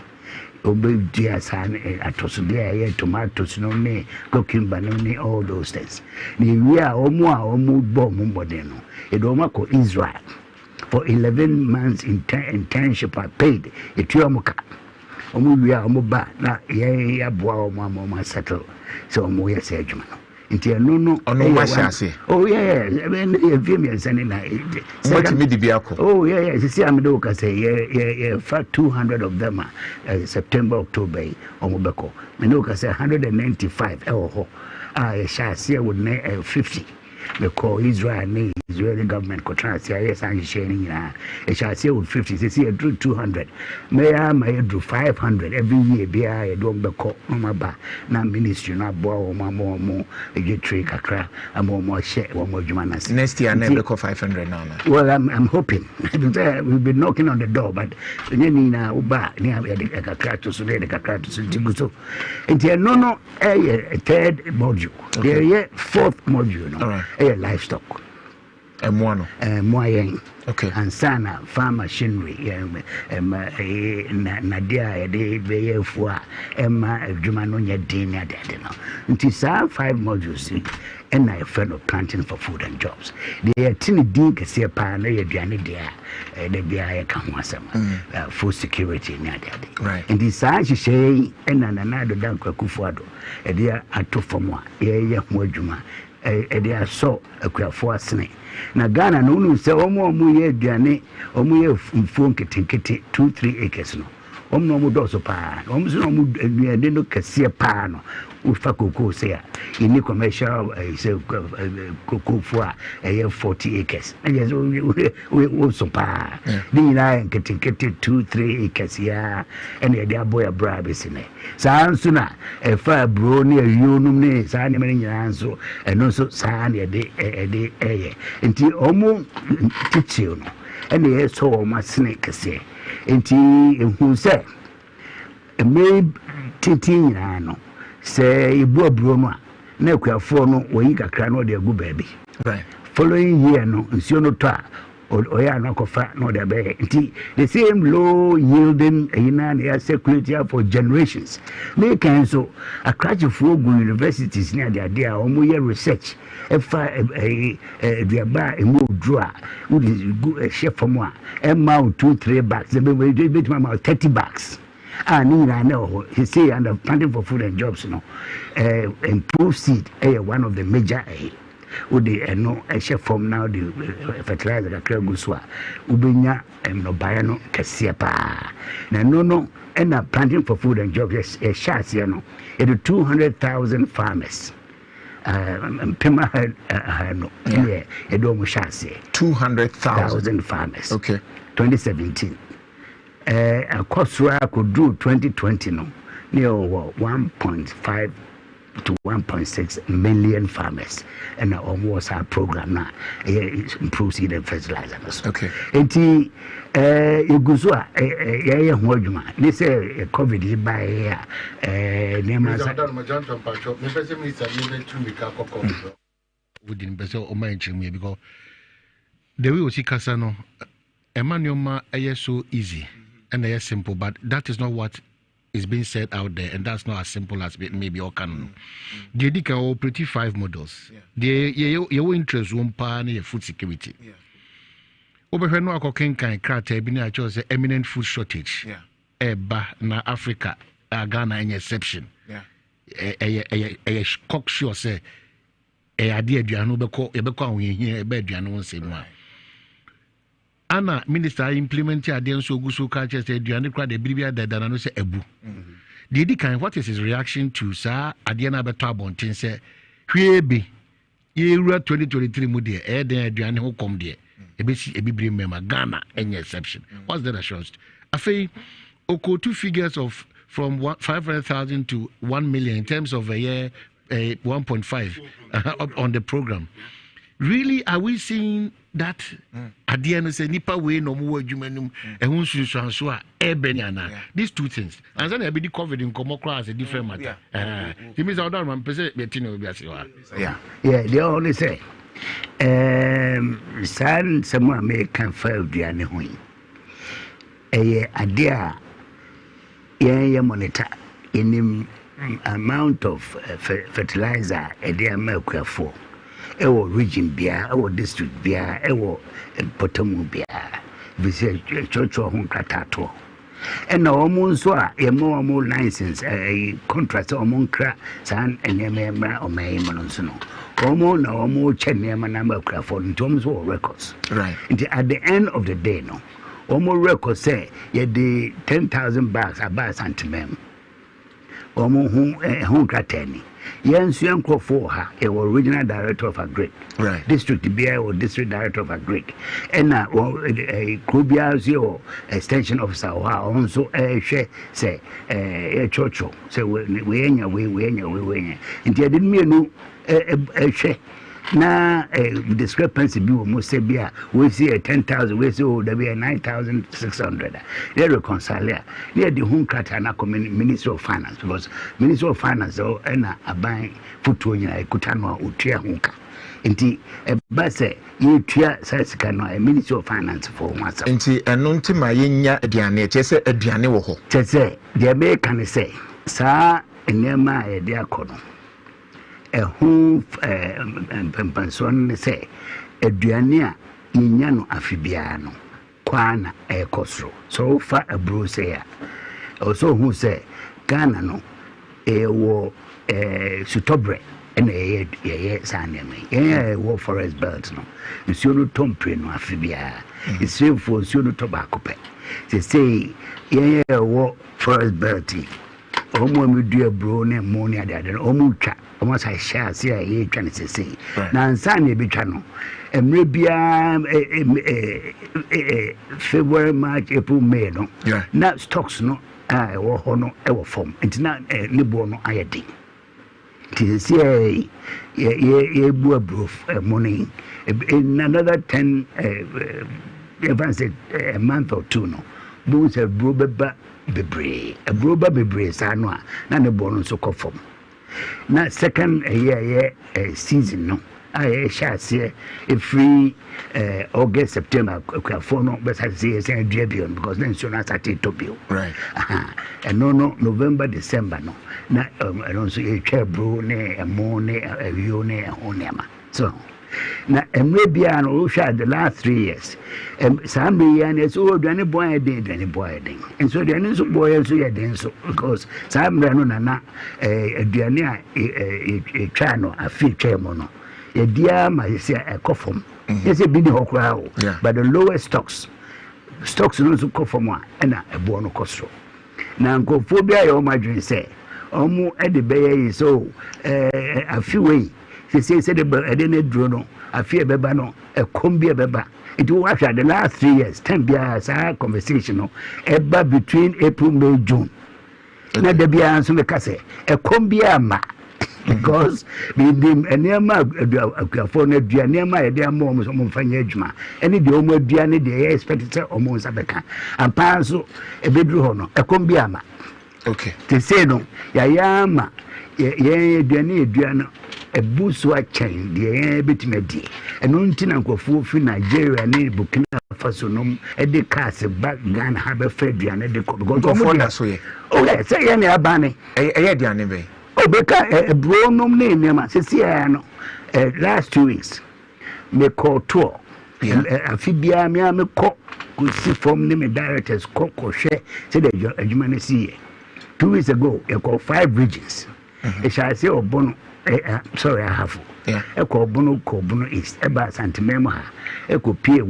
obedia san atoso de tomatoes no ne cucumber no ne all those things ni we a omo bo mo bode no e do mo ko Israel for 11 months internship I paid etuamuka omo we a omo ba na ye aboa omo settle so omo ye se adwuma no nti no ono ma hase oh yeah e vim ye sane na what me di biako oh yeah see am do ka say yeah for 200 of them September October omo beko me no ka say 195 ho hase would na 50 they call Israeli government contract yes and sharing it shall say with 50 say 200 may I do 500 every year be I don't be call no ba na ministry na bo mo trade kakra more share one more jumanas next year never call 500 now well I'm hoping we've been knocking on the door but nyani na uba ni kakra to so the kakra to so tiguso and no a third module there fourth module no right. Livestock moano moyen okay and sana farm machinery na dia de be fu a adwuma no nya din na de no nti sa 5 modules and I friend of planting for food and jobs they are tin din kase pa na ya duane dia de bia ya ka ho asem food security na de right nti sa hihye na do dan Akufo-Addo e dia atofamo a ye ho adwuma they are so akuafo asene na Ghana no nu se omo ye aduane omo ye mfo nketenkete 2-3 acres no omo do so pa omo so omo aduane no kase pa no ufa cocoa say in the commercial cocoa for 40 acres. And yes, we also pa. Then I get 2-3 acres here, and the boy a brabis in it. So sooner a fire bro near you, no, sign many answer, and also sign a day, until almost teach you. And they saw my snake say, until who said, a maid tinting, I know. Say you bought Broma, no no where you got crano their good baby. Right. Following year, no, it's your no tar, or ya no fat, no their baby. The same low yielding a security for generations. They cancel a crutch of 4 good universities near the idea or more research. If a bar a move draw, would is good a chef from one, and mount 2-3 bags, then we did my mouth 30 bags. I know he say under planting for food and jobs, improve seed, one of the major would the no a chef from now the fertilizer that Guswa, Ubinya and no Bayano Cassiapa. No, and planting for food and jobs, a chassis, it 200,000 farmers. Pima had no, yeah, a dome chassis, 200,000 farmers. Okay, 2017. A cost could do 2020 near 1.5 to 1.6 million farmers, and almost our program now improves seed and fertilizers. Okay. Eti Iguzua they say COVID by within Brazil or my because the way we see Casano, Emmanuel is so easy and they are simple, but that is not what is being said out there, and that's not as simple as maybe all can. They can operate 5 models. Your interest won't pan food security. Over here, no can crater be chose eminent food shortage. Eba na Africa, Ghana any exception. A cock sure say a idea duano beko we here a bed duano say no. Anna minister implement idea so gusu culture say duano cry the bibia that no say ebu. Didi kan what is his reaction to sir idea na beto abontin say hwe be ye 2023 mu de e den aduane ho kom de ebibiri mema Ghana any exception. What's that assurance? Afei oko 2 figures of from 500,000 to 1 million in terms of a year 1.5 up on the program. Really, are we seeing that at the end of the nipa way no more jumenum and these two things? And then I be the COVID in Comocra as a different matter. It means I don't yeah, they only say son someone may come for the anyway. A idea monitor in amount of fertilizer a dear milk for our region beer, our district beer, our Potamu beer, visit church or home catato. And now almost so a more license, a contract among crack, son and a member of my Manonsono. Almost no more Chenema number for in terms of records. Right. At the end of the day, no. Almost records say, yet the 10,000 bags are by Santimem. Almost home cratani. Yes, young for her, a original director of a Greek. Right. District BI or district director of a Greek. And a Kubiazio extension officer or also a share say a church. So we and I didn't mean a share. Now, discrepancy be almost say we see a 10,000, we see there be a 9,600. They reconcile. They are the home Katana Minister of Finance because Minister of Finance and a buying Futunia, Kutano, Utia Hunka. Inti a basse, you tear Saskano, a Minister of Finance for once. Inti and Nuntima Yenya Diane, Chese a Dianewo. Chese, the American say, Sir, and Nema a diacono. A home pension say a duania inyano afibiano kwana a costro so far a bruise also who say Ghana no a war sutobre and a sanemi a war forest belt no it's your tompre no afibia it's same for your tobacco pet they say yeah war forest belt omo mi dua bro na mo ne ade omo twa omo sa hia se a ye twa ne sese na nsa na ebi twa no emre bia February, March, April, May no na stocks no wo ho no e wo form ntina ne bo no ayedi ti se ye bu bro money in another 10 even say a month or two no bo se bro beba bebre a bro ba bebre sa no na ne bo no so ko form na second year season no I shall say a free August, September, for no, but I say a Drabion because then soon as I take Tobio. Right. And no, November, December, no. Now, I don't see a chair brune, a mone, a yone, a honema. So, now, and maybe I know the last 3 years. And some years, oh, any boy did, any boy did. And so the answer boy also had so because some Ranona, a Diana, a channel, a feature mono. A dear, my say a coffin. Yes, a big hawk, but the lowest stocks also go for one and a bono costro. Now, go phobia, my dream say, almost at the bay is so a few way. She says, I didn't drono, a fear bebano, a combia beba. It will after the last 3 years, 10 years, our conversational, ever between April, May, June. Now, there be answer the casse, a combia ma. Because we dim a near my phone, a dear near my dear moments on Fanyajma, any the Omo Diani, the expected almost Abeka, and Panso, a bedroom, a combiama. Okay. They say no, Yayama, Diani, Diana, a bouswa chain, the bitimedi, and Untin and Kofu, Nigeria, and Burkina Faso, a decas, a back gun, have a Fedian, and the Kogo. Oh, yes, say any Abani, a Diani. Oh, because a bro no name, Ceciano, last 2 weeks, me call tour. A fibia, me cook, could see from them directors, cook or share, said a human see. 2 weeks ago, I called 5 regions. I shall say, oh, Bono, sorry, I have. I call Bono East, about Santa Mema, I could pay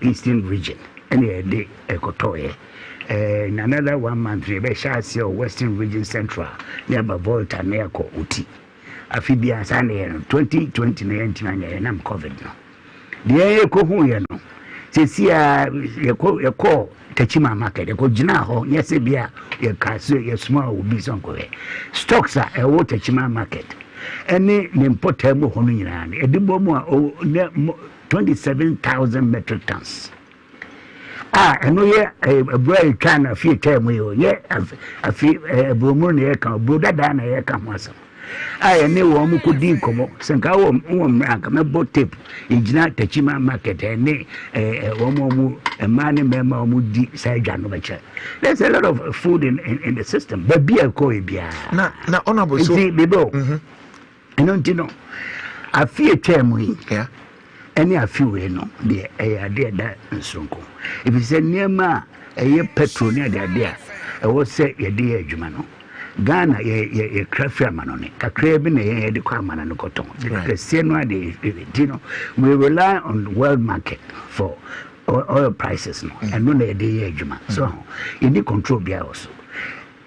Eastern region, any day, I could toy. In another 1 month, we shall see Western Region Central, near Volta, near Uti. A Fibia San 2019, and I'm covered now. The air Kohuano, Cecia, you call Techima market, you call Jinaho, yes, Bia, your castle, your small will be some way. Stocks are a water Chima market. Any importable Hominan, a Dubomo, 27,000 metric tons. I know a boy can a few time yet a few a Bromon aircom, Buddha Dana aircom was. I knew one could do come, Sanka, a boat tip, in Jina Techima market, and a woman, a man, member, would say Janovacha. There's a lot of food in the system, but be a koi beer. Now, honorable, see, Bibo. And don't you know, I fear time, yeah. Any a few way no the idea that nsonko if you say near a year petrol near the idea I would say a dear Jumano Ghana ye crafty man on it a craving a the crowman and the cotton the same way we rely on the world market for oil prices no and no a day Juma so in the control be also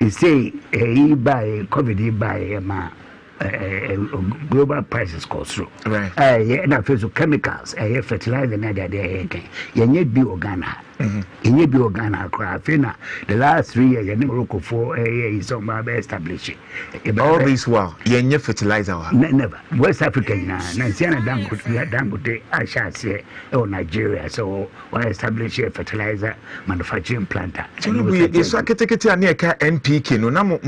you say he buy COVID buy global prices go through. Right. And I feel so chemicals, fertilizer, and the you need be organa. You need be organa. The last 3 years, you never go for a somewhere established. All this while, you need fertilizer. Never. West Africa, Nansiana Dangote, I shall say, oh, Nigeria, so why establish a fertilizer manufacturing plant? It's like a NPK, no, no,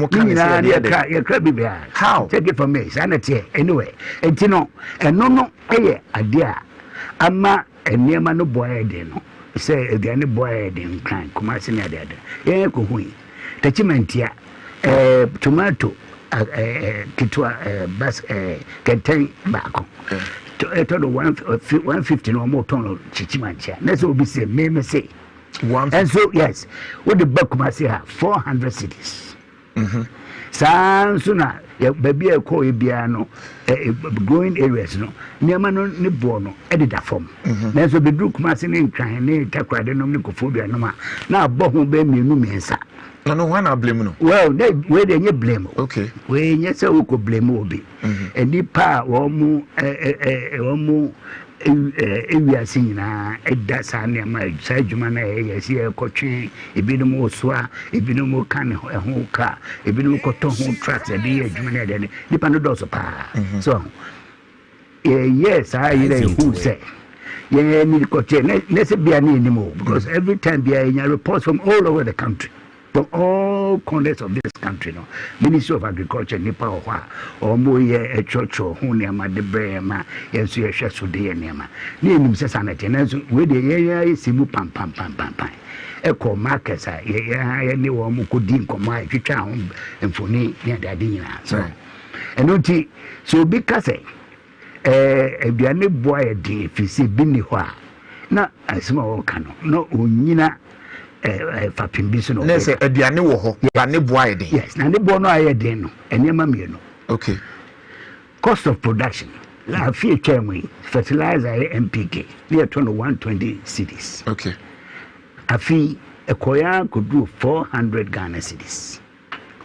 how? Take it from me, sanity, anyway. And you know, and no, a dear. Ama and near no boy, no. Say, the only boy, then crying, commercial, yeah, Kuhui. Tachimentia, tomato, Kitua, bus, Kentai, Bako. To 150 or more ton of Chichimancha. That's what we say, may say. And so, yes, what the buck must have 400 cities. Sooner, baby, a koi piano, growing areas, no, Niamano, Nibono, editor form. There's a bedroom massing in crying, Takra, the Nomicophobia, no, now Bohum Bemi Numensa. No, why not blame no? Well, they where they blame. Okay. We yes we could blame obi. And the pa omu ewiase nyinaa ɛda saa nneɛma saa adwuma no yɛsi yɛkɔtwe ebinom osoa ebinom ka ne ho ka ebinom kɔtɔ ho trucks ɛde yɛ adwuma no ɛde nipa no dɔɔso paa so yes saa yɛrɛ ehu sɛ yɛn ni kɔtwe ne sɛ bia ne anim o because every time bia yɛnya reports from all over the country. From all corners of this country, no Ministry of Agriculture, nipa oha, or more a church or Huniama de Brema, yes, you shall so dear Nema. Name says Sanity, and as with the Simu pam. Echo Marcus, any one could deem my future home and for me near the Adina. So, and not so because a biane boy, if you see Binihua, not a small canoe, no unina. Fapim biso no say aduane wo ho ba ne boa eden yes na ne boa no ayeden no enema mie no okay cost of production la fie twemwe fertilizer MPK near 120 cedis okay afi ekoya could do 400 Ghana cedis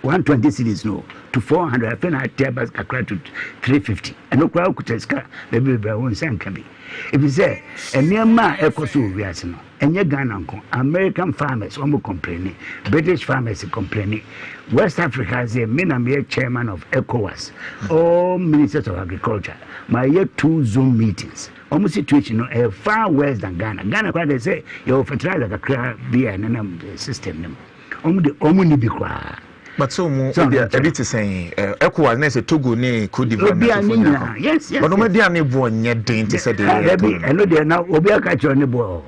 120 cedis no to 400 afi na tabas kakra to 350 eno kwa kuteska the be won sanka bi if you say enema ekoso wiase no enye Ghana nko American farmers omo complaining British farmers complaining West Africa is a minimum chairman of ECOWAS all ministers of agriculture my year 2 Zoom meetings almost situation no far worse than Ghana quite they say your fertilizer kakra be an system them omo ni bi kwa. But so more edit saying ECOWAS na say Togo ne Cote d'Ivoire yes but no media ne bo nye den te say dey I know there now obi aka cho ne bo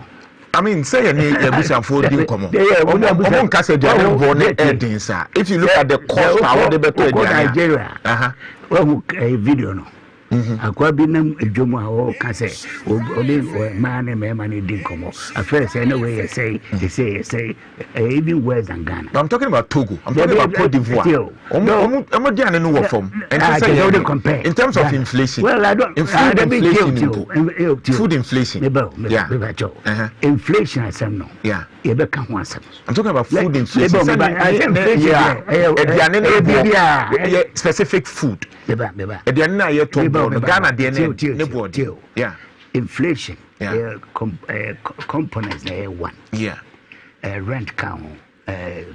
I mean say any abusanfo din komo omo nka say dey bo ne edin sa if you look at the cost power dey better Nigeria well video no akwa bi nam edwomu a o ka say obi man and man din komo after say no way say they say even worse than Ghana. I'm talking about Togo. I'm talking about Cote d'Ivoire. Omo dia no work from and say in terms of inflation. Well, I don't food inflation. Inflation I say no. Yeah. You be kan ho asem. I'm talking about food inflation. Specific food. Ediane na ye to Ghana de ne board. Yeah. Inflation. Components they one. Yeah. Rent count,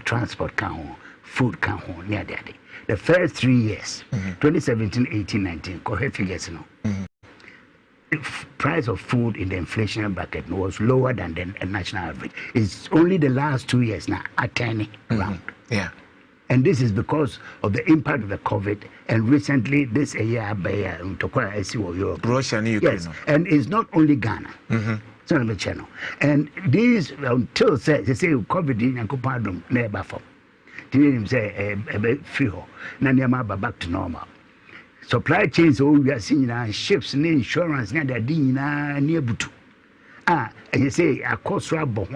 transport count, food count near that. The first 3 years, 2017, 18, 19, correct figures no. The price of food in the inflation bracket was lower than the national average. It's only the last 2 years now attaining round. Yeah. And this is because of the impact of the COVID. And recently, this year, Russia and Ukraine. Yes, and it's not only Ghana. So on the channel. And these until say COVID in Yankopadum never for. Him say free ho. Nanyama back to normal. Supply chains we are seeing ships and insurance near near Butu. And you say a cost rabo.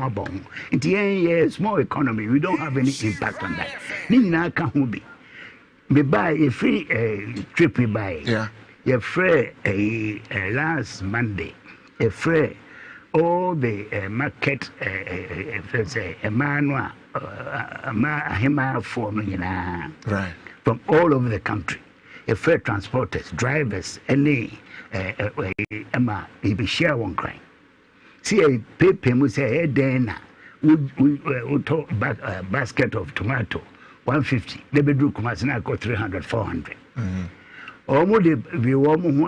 In the end, small economy, we don't have any impact on that. Nina can be. We buy a free trip we buy. Yeah. You free last Monday. A free all the market right from all over the country. Freight transporters, drivers, any share one crime. See a paper we say hey then we talk back basket of tomato 150. They be do Kumasina go 300, 400. Omo de we omo ho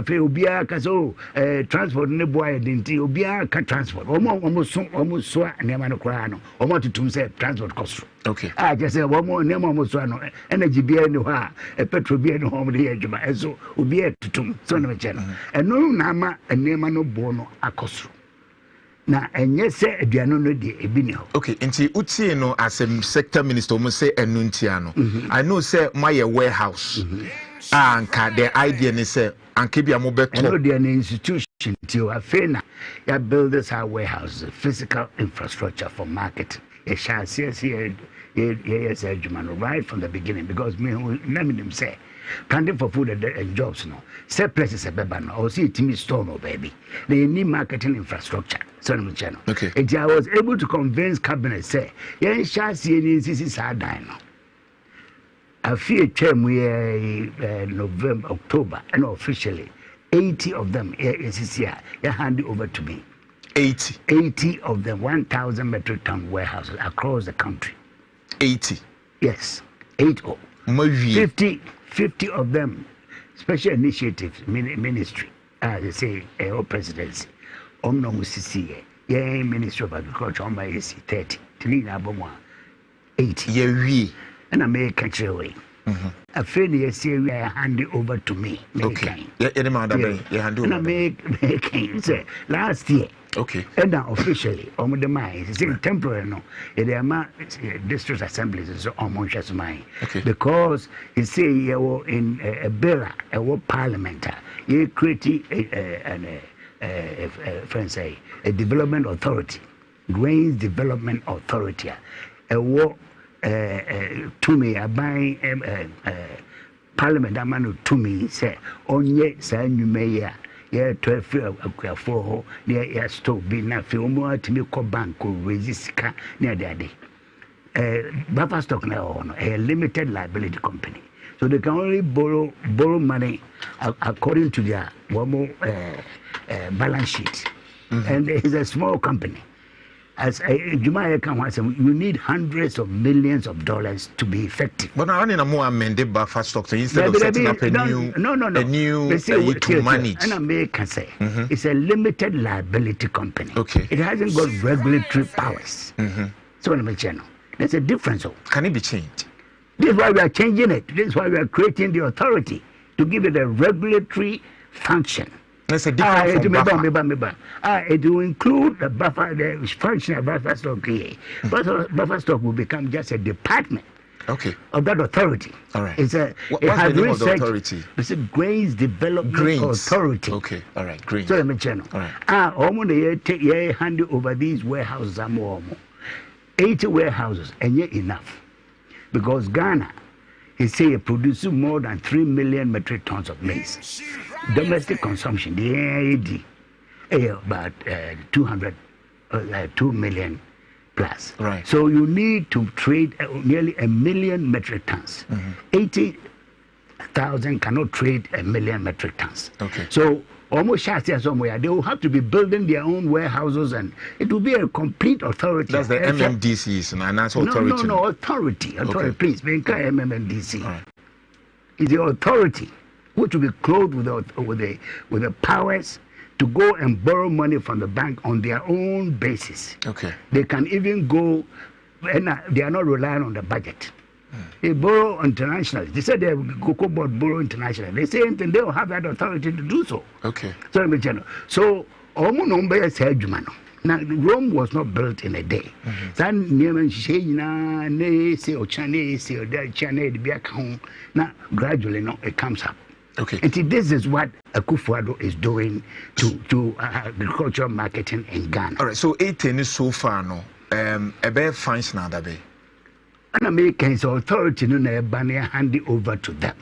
afi obia ka so transport ne boy dinti obia ka transport omo so anema no kra no omo tutum say transport cost. Okay. Just say omo ne omo so no energy bia ni ho a petrol bia ni ho mo de adwuma eso obia tutum so no che no eno na ma anema no bo no akosro na enye se aduano no de ebi ni ho. Okay, nti utie no as a sector minister omo say enu ntia no I know say my warehouse anka the idea ni say anke bia mo beto no the institution till afena ya build this our warehouse physical infrastructure for market. A shall see yes, right from the beginning, because me, let me say, planting for food and jobs, no, surplus is a baby, no, or see it in store, no, baby. They need marketing infrastructure, so I'm channel. Okay. And I was able to convince cabinet, say, yeah, shall see any CC hard dino. I feel term we November, October, and officially 80 of them is here. They hand it over to me. 80 of the 1,000 metric ton warehouses across the country. 80. Yes, 80. 50 of them special initiatives ministry. They say presidency. Omno musisi. Yeah, Ministry of Agriculture. On my AC 30. Tina Aboma 80. Yeah, and I may catch away. I feel you say we hand it over to me. Okay. Yeah, you hand over. And I make say last year. Okay. And now officially, on the mine, it's temporary no. The district assemblies is on Monchas mine. Okay. Because he say you in a bill, a parliament, you create a development authority, grains development authority, a war. To me, I buy Parliament. I'm going to me say, onye say you may. Yeah, 12 for yeah, stop be na film more to me co bank or resist near daddy. Buffer stock now a limited liability company. So they can only borrow money according to their balance sheet. And it's a small company. As Jumaya can say, you need hundreds of millions of dollars to be effective. But I need a more amended buffer stock so instead of setting up a new to manage. And America say it's a limited liability company. Okay. It hasn't got regulatory powers. So I'm channel. There's a difference. Can it be changed? This is why we are changing it. This is why we are creating the authority to give it a regulatory function. That's a different it will include the buffer, the functional buffer stock here. Buffer stock will become just a department of that authority. All right. It's what's the name of the authority? It's a Grains Development Authority. Okay, all right, Grains. So let me channel. All right. Hand over these warehouses. 80 warehouses, and yet enough. Because Ghana, he say, produces more than 3 million metric tons of maize. Domestic consumption, the AAD, about 2 million plus. Right. So you need to trade nearly 1 million metric tons. 80,000 cannot trade 1 million metric tons. Okay. So almost somewhere, they will have to be building their own warehouses, and it will be a complete authority. That's the MMDCs, and that's authority. No, authority. Okay. Please, make MMDC. Right. It's the authority which will be clothed with the powers to go and borrow money from the bank on their own basis. Okay. They can even go, and they are not relying on the budget. They borrow internationally. They said they Cocoa Board borrow internationally. They say anything, they will have that authority to do so. Okay. So, now, Rome was not built in a day. Now, gradually, it comes up. Okay. And this is what Akufo-Addo is doing to agricultural marketing in Ghana. All right. So 18 is so far no. A bear fines now that be. And Americans authority hand it over to them.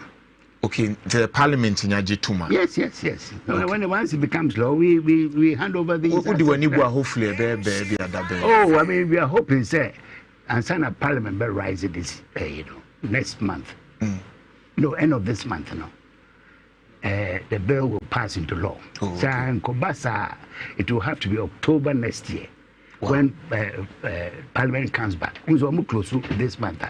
Okay, the parliament in Yajituma. Yes. Okay. Once it becomes law, we hand over these. What do we hopefully baby? Oh, I mean, we are hoping, say, and sign a parliament bill rise this, next month. No, end of this month, the bill will pass into law. Oh, okay. So in Kobasa, it will have to be October next year. Wow. When Parliament comes back. We will move close to this month.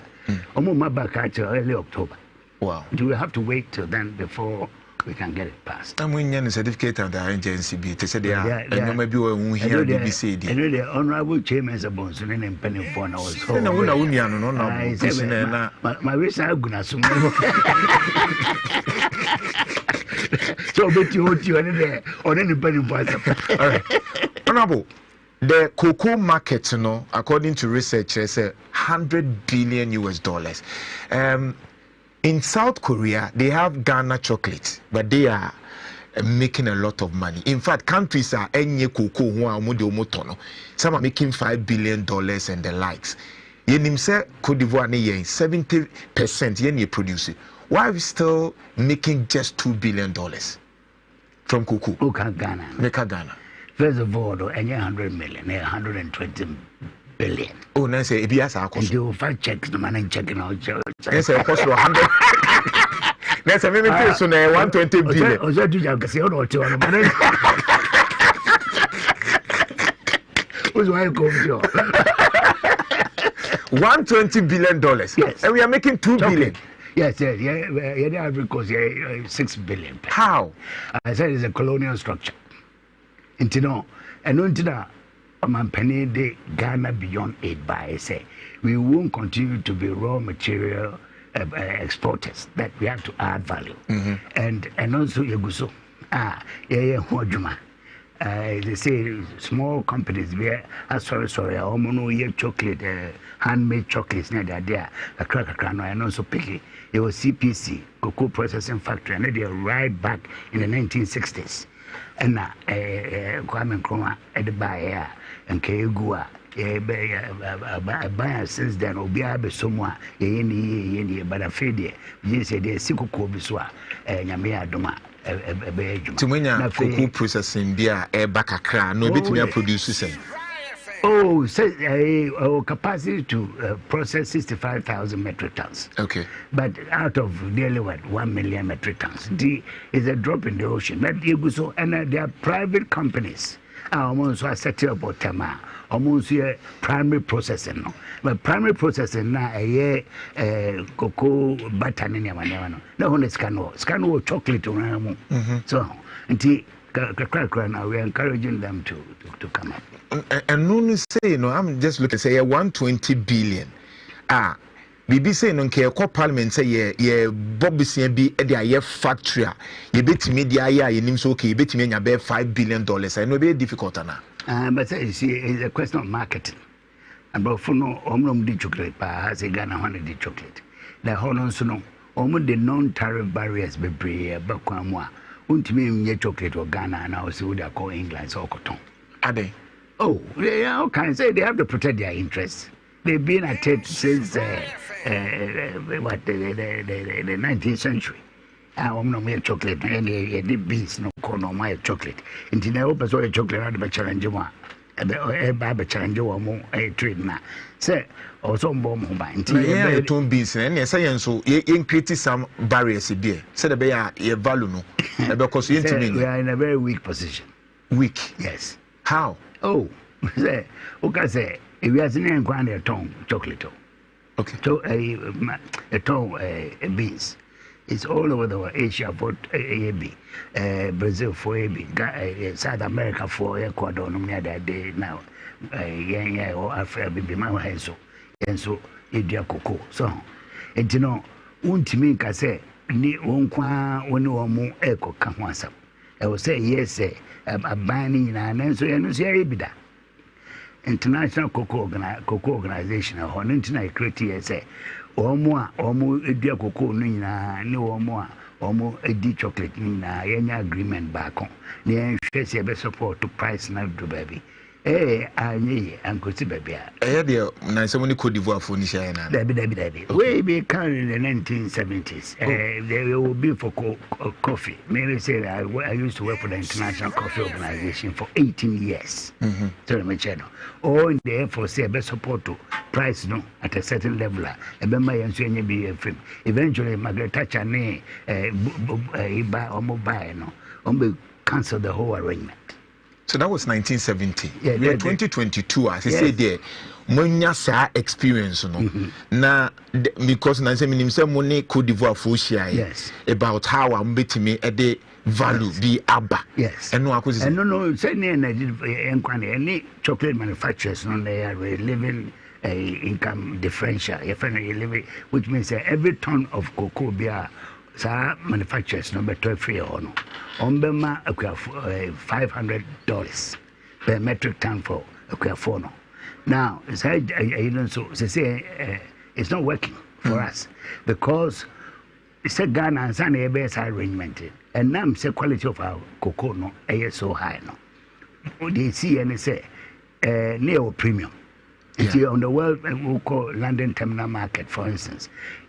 Move back until early October. Wow. You will have to wait till then before we can get it passed. I'm winning a certificate of the agency. They said they are. And maybe we will hear the BBC. I know the honorable chairman is a bonus and penny for now. So, my wish I would not. So, bet you on any penny for all right. Honorable. The cocoa market, according to researchers, say $100 billion. In South Korea, they have Ghana chocolate, but they are making a lot of money. In fact, countries are any cocoa some are making $5 billion and the likes. yenim say Cote d'Ivoire ne yen 70% yen ye produce. Why are we still making just $2 billion from cocoa? Ghana. First of all, any 100 million, 120 billion. Oh, no, say EBS are cost. You fact checks the man and checking out. Yes, it cost 100. That's a minute so 120 billion. Oh, so do you have say or two? Who's why you come to $120 billion. Yes. And we are making 2 billion. Yes, yeah, because 6 billion. How? I said it's a colonial structure. Into no, and until that, man penny de Ghana beyond aid by say we won't continue to be raw material exporters. That we have to add value, and also Yaguso. Hojuma. They say small companies where sorry, chocolate, handmade chocolates near there, a cracker, and also picky. It was CPC, cocoa processing factory, and they right back in the 1960s. And Kwame Nkrumah at the buyer and Kegua, buyer since then, Obia be somewhere, but a fade, you say there's Sikuko Biswa, and Yamia Doma. Tumenya cocoa processing beer back a crown, no bit me produces. Oh, say capacity to process 65,000 metric tons. Okay. But out of nearly 1 million metric tons, is a drop in the ocean. But you go so, and there are private companies. Almost a sector of Tama, almost primary processing. No? But primary processing now a cocoa butter in Yamano. No one is scano chocolate on so until now we're encouraging them to come up. And no say no, I'm just looking say 120 billion. Bibi say no ke ko parliament say ye bobisia bi e dey ye factory ye betimi dia ye nim so okay betimi anya be $5 billion. I know be difficult na. But you see it's a question of marketing. And but for no omnom di chocolate pa has a Ghana one di chocolate. The whole so no the non-tariff barriers be brave bakwamwa. Untimi nye chocolate or Ghana and I say we are call England so cotton. Are they? Oh, how can I say they have to protect their interests? They've been at it since the 19th century. I'm not mere chocolate, any beans, no corn or my chocolate. Until I open so a chocolate out of a challenge, a barber challenge or more a trade now. Say, also bomb by until you don't be and yes, I am so increase some barriers here. Said a bear, a value, because we are in a very weak position. Weak? Yes. How? Oh, say, okay, say, if we are seeing a grand chocolate. Okay. So a ton beans. It's all over the world. Asia for AB, Brazil for AB, South America for Ecuador. No matter that day now, or Africa be my so and so India cocoa. So, and you know, me can say ni unkwa when you are more echo can once up. I will say yes, a banning and so you say bida. International Cocoa Organization, or International Criteria say, or more Edia Cocoa Nina, no more Edi chocolate Nina, any agreement back on. The best support to price not to baby. I and could see baby. I had the nice money Cote d'Ivoire for Nishana. Debbie. Way be carried in the 1970s. There will be for coffee. Maybe say I used to work for the International Coffee Organization for 18 years. So my channel. Or in the Air Force, say best support to price no at a certain level. A Bema and Swing be a film. Eventually, Margaret Thatcher ne buy or mobile no. Cancel the whole arrangement. So that was 1970. Yeah, we are 2022. As I said there, Monyasa experience no. Na because na say minim say money Cote d'Ivoire for share. Yes. About how I'm betting me a day value be abba. Yes. And no acquisition. And no. Say any chocolate manufacturers no they are living income differential. Which means every ton of cocoa beer. Manufacturers number 12 free or no. Ombema $500 per metric ton for a phono. Now, it's not working for us because it's a Ghana and San ABS arrangement. And now the quality of our cocoa no is so high no. They see and they say neo premium. On the world, we call London Terminal Market, for instance,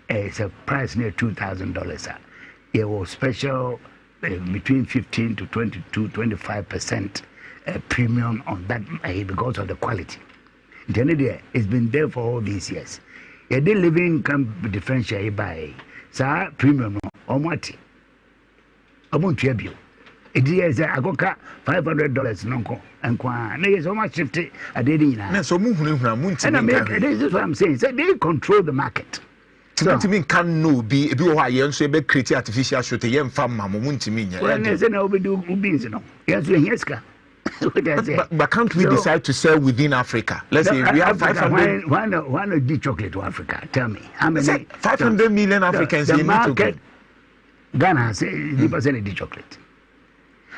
it's a price near $2,000. It was special between 15 to 22, 25% premium on that because of the quality. It's been there for all these years. The living income differential by premium or what? I want to you. It is a goka $500 no and quan. There is so much 50 a day. So this is what I'm saying. So they control the market. So to me can no be why you so be create artificial shoot yam farm mama muntimi nya. Well, there's no be do beans no. Yes, yes ka. But can't we decide to sell within Africa? Let's say we have 500. Why not give chocolate to Africa? Tell me. How many? 500 million Africans in the market. Ghana has 80% of chocolate.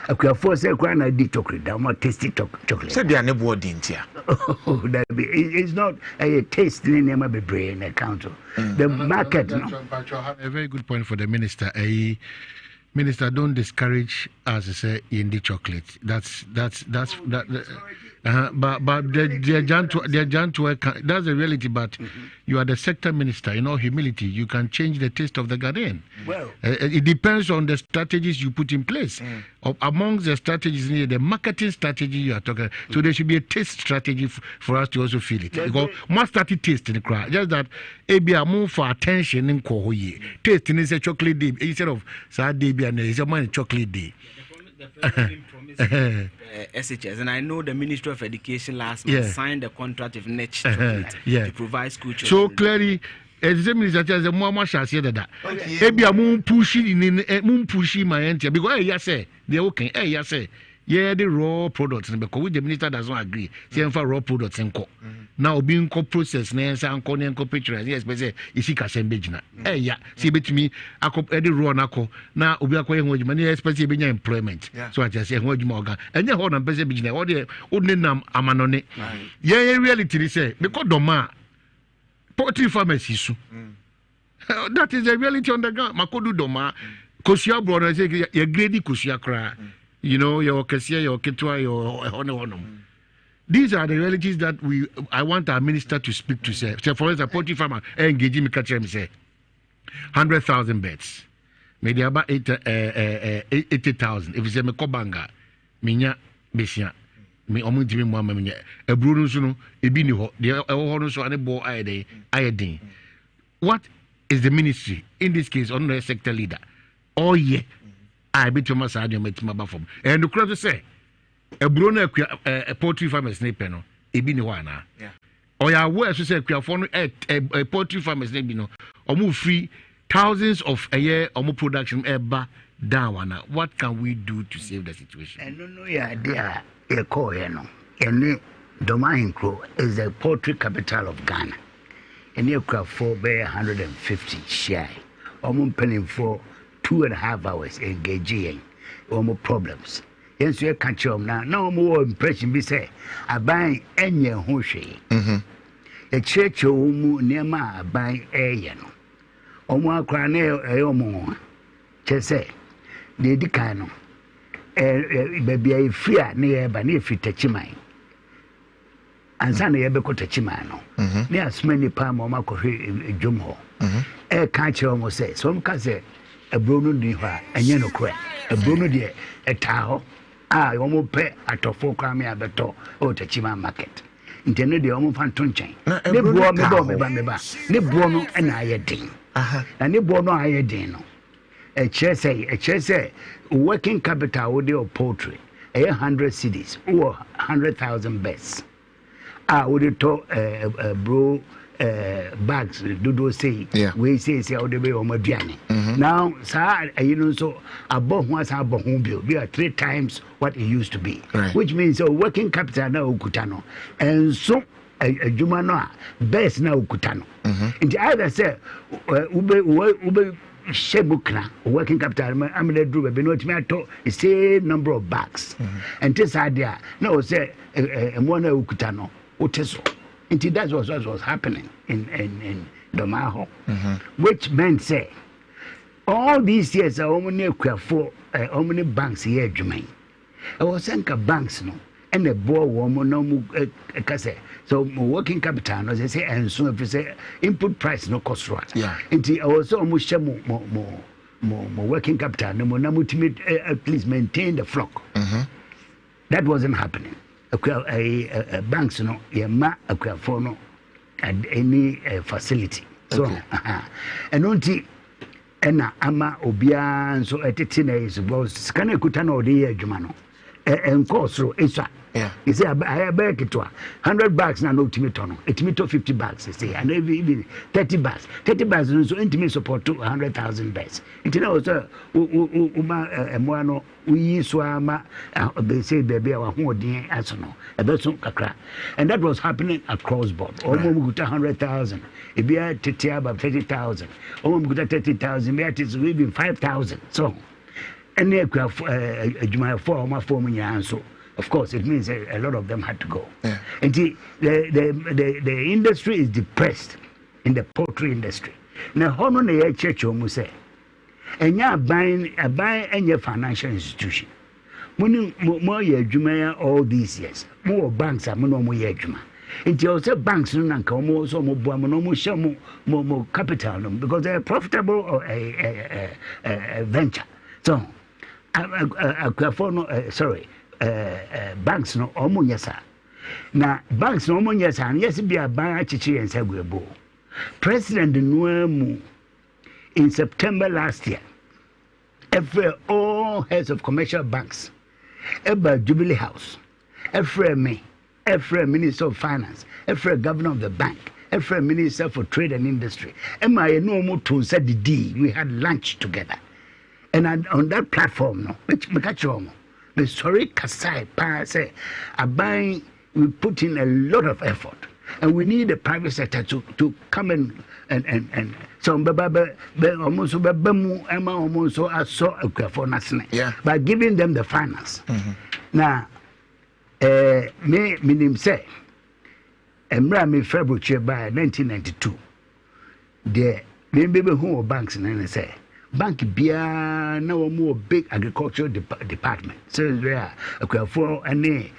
I force a crown of chocolate. That more tasty chocolate. So they are never dintia. It's not a taste in the brain account. The market. A very good point for the minister. Minister, don't discourage us to say in the chocolate. That's that. But they're done to work. That's the reality. But you are the sector minister. In all humility, you can change the taste of the Ghanaian. Well, it depends on the strategies you put in place. Amongst the strategies, the marketing strategy you are talking. So there should be a taste strategy for us to also feel it. Because must start taste in the crowd. Just that a move for attention in Kohoye. Taste in a chocolate day instead of sad day and it's a money chocolate day. SHS, and I know the Ministry of Education last month signed a contract with Netch to provide school children. So clearly, as the minister says, the more shall say that. Maybe a moon pushing my entry because yes, say they're okay. Yes, say the raw products because the minister does not agree. Say for raw products and co. Now being co-processed, and co-pictures. Yes, but say is he Casembejina? See bet me. I could edit raw nako. Now we are going with money, especially in employment. So I just say what you morgan and your horn and Pesabijina or the Odinam Amanone. Yeah, reality say because Doma poultry pharmacy. That is the reality on the ground. Makodu Doma, Kosia brother say you're greedy Kosia cry. You know, your Cassia, your Ketua, your honor. These are the realities that I want our minister to speak to. Say, for instance, a poultry farmer engaging me, catch him say 100,000 beds, maybe about 80,000. If you say me kobanga, minya besia, me omuntimi mo amaminya. Ebru no so no ebi ni ho. De ho no so ane bo ayedin. What is the ministry in this case on the sector leader? Oh yeah, I be to my side you metima ba from. And the crowd say a Bruno a poultry farmer's name no ebi ni ho ana. Yeah. Or ya where so say kwafo no a poultry farmer's name no omo free thousands of a year omo production eba down. What can we do to save the situation? And no yeah there a call no. And Domain Crow is the poultry capital of Ghana. And you crowd for 150 shy. Omo penning for 2.5 hours engaging omo problems. Yes, you catch them now. No more impression be say. I buy any hoshe. A church omu near my buy a yano. Omo crane a omo. Chese, the decano. Baby, I fear near by near fit touchimine. And Sunday ever got touchimano. Near smelly palm or Marco Jumho. A catch almost say, some can say a Bruno Diva and Yano Crack. A Bruno dear, a towel. You almost pay at a 4 crime at the door or Tachima market. Intended the almost phantom chain. They brought me by they brought no and I ding. And they brought no I ding. A chair say, working capital with your poultry, 100 cities or 100,000 beds. I would talk bro. Bags do say we say all the way on Madiani. Now, sir, you know, so above once above home bill, we are 3 times what it used to be, which means working capital now Kutano, and so a Jumano best now Kutano. And the other say, Ube Shebukna, working capital, I'm going to do a Benoit the same number of bags. And this idea, no, say, a Mona Ukutano, Uteso. And that was what was happening in Domaho, which meant say, all these years are only for only banks here, Jermaine. I was saying banks no, and a boy woman no case. So working capital, no, they say, and so if you say input price no cost right. Yeah. It also almost more working capital, no more at least maintain the flock. That wasn't happening. Banks, no, ma for no at any facility. So, and only and ama obia so at 10 years was can kutana odi adwuma and course so yeah you say I beg it to $100 na no ultimate no ultimate 50 bucks you say and even 30 bucks so intimate support to $100,000 it now so uma no we so ama they say baby our hodin asono ebeso kakra and that was happening across board almost guta 100,000 e bia tete about 30,000 almost guta 30,000 me it is even 5,000 so and adwuma for my form so of course it means a lot of them had to go. Yeah. And the industry is depressed in the poultry industry. Now how many church almost say and you buying any financial institution. When more adwuma all these years, more banks are more adwuma. And you also banks no come also more capital because they're profitable or a venture. So banks no omunyasa na banks no omunyasa yes be a ban achichi ensagwebo president Nuemu in September last year all heads of commercial banks about Jubilee House every minister of finance every governor of the bank every minister for trade and industry my no more to said the D we had lunch together and on that platform no which me catch you the sorry kasai pa say aban we put in a lot of effort and we need the private sector to come and so almost by giving them the finance. Now me minim say emra me February by 1992 the me who banks and say bank bia na wo big agricultural department so there for any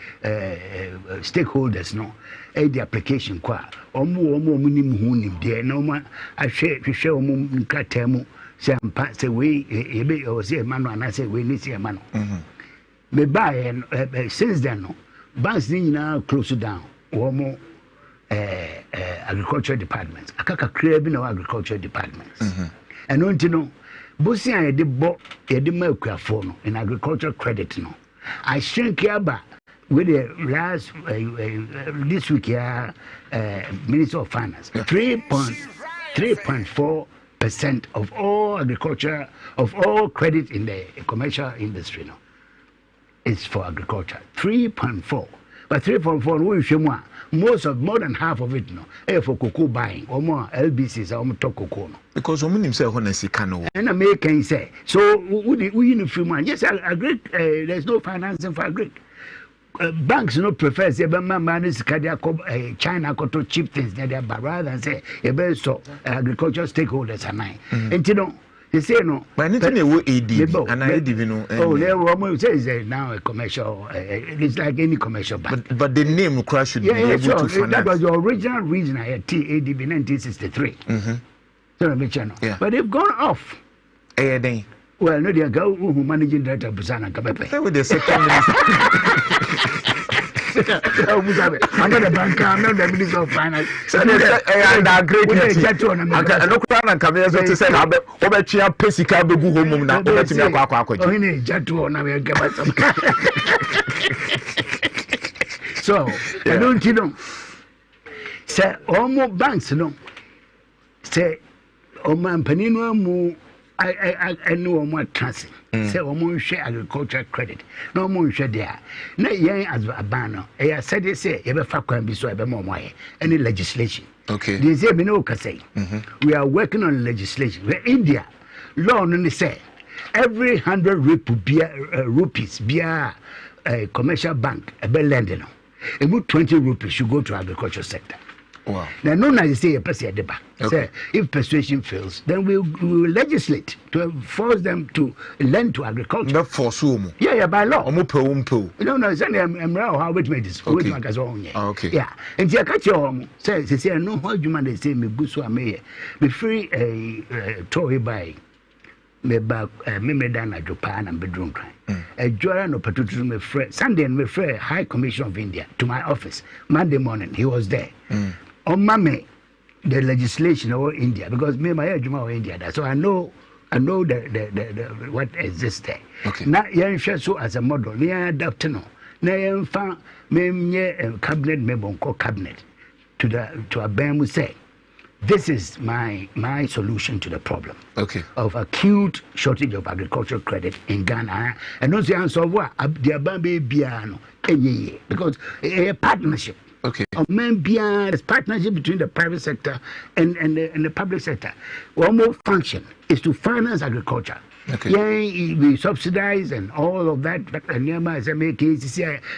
stakeholders no the application kwa omo nim hu nim there no ma ahwe omo nkata mu say ampa say we ebe o say manu ana say we ni say manu me buy since then no banks ni na close down omo agricultural departments akaka create bi na agricultural departments and don't you know Bosia yedi bo yedi makuafo no in agricultural credit no I shrink yaba with the last this week Minister of Finance 3.4% of all agriculture of all credit in the commercial industry no is for agriculture 3.4 but 3.4 we shemwa more than half of it no for cocoa buying or more LBCs or more cocoa no because women himself on a sikano and American say so we in a few months yes agree there's no financing for agri banks no prefer say man is China got to cheap things there but rather than say so agricultural stakeholders are nine and you know they say no but anything they will AD and I no oh they will say now a commercial it's like any commercial bank but the name crash should be able to finance that was the original reason I had TADB 1963 so but they've gone off well no they go who managing director Busana Kabepe with the second minister I'm not a banker, I'm not the Minister of Finance. So they great. I look around and come here to say, Obetia Pesica Begu home now. So, I don't you know. Say, almost banks, no. Say, man, Panino mu. I know more transit. Say, almost share agricultural credit. No more share there. No, young as a banner. I said, they say, ever fuck can be so ever more any legislation. Okay. They say, we know, say, we are working on legislation. Where India, law only say, every 100 rupees, via a commercial bank, a bell lending, about 20 rupees should go to agriculture sector. Wow. Now, no, I say a person deba. Say if persuasion fails, then we will legislate to force them to lend to agriculture. Not force whom? Yeah, by law. No, no, it's only I'm how which made this. Okay. Yeah, and you catch your say no, what you man they say me busu ame be free a toy by. Me back me down at Japan and bedroom crime. A journal no patutu me friend Sunday and me friend High Commission of India to my office. Monday morning he was there. On Mame the legislation of India because me my Juma of India so I know the what exists there. Okay. Now you so as a model. Me adapt no. Now you found me cabinet member called cabinet to a band say. This is my solution to the problem of acute shortage of agricultural credit in Ghana. And also answer what the Abambe Biano because a partnership. Okay. Of men beyond partnership between the private sector and the public sector. One more function is to finance agriculture. Okay. Yeah, we subsidize and all of that. And nearby, I make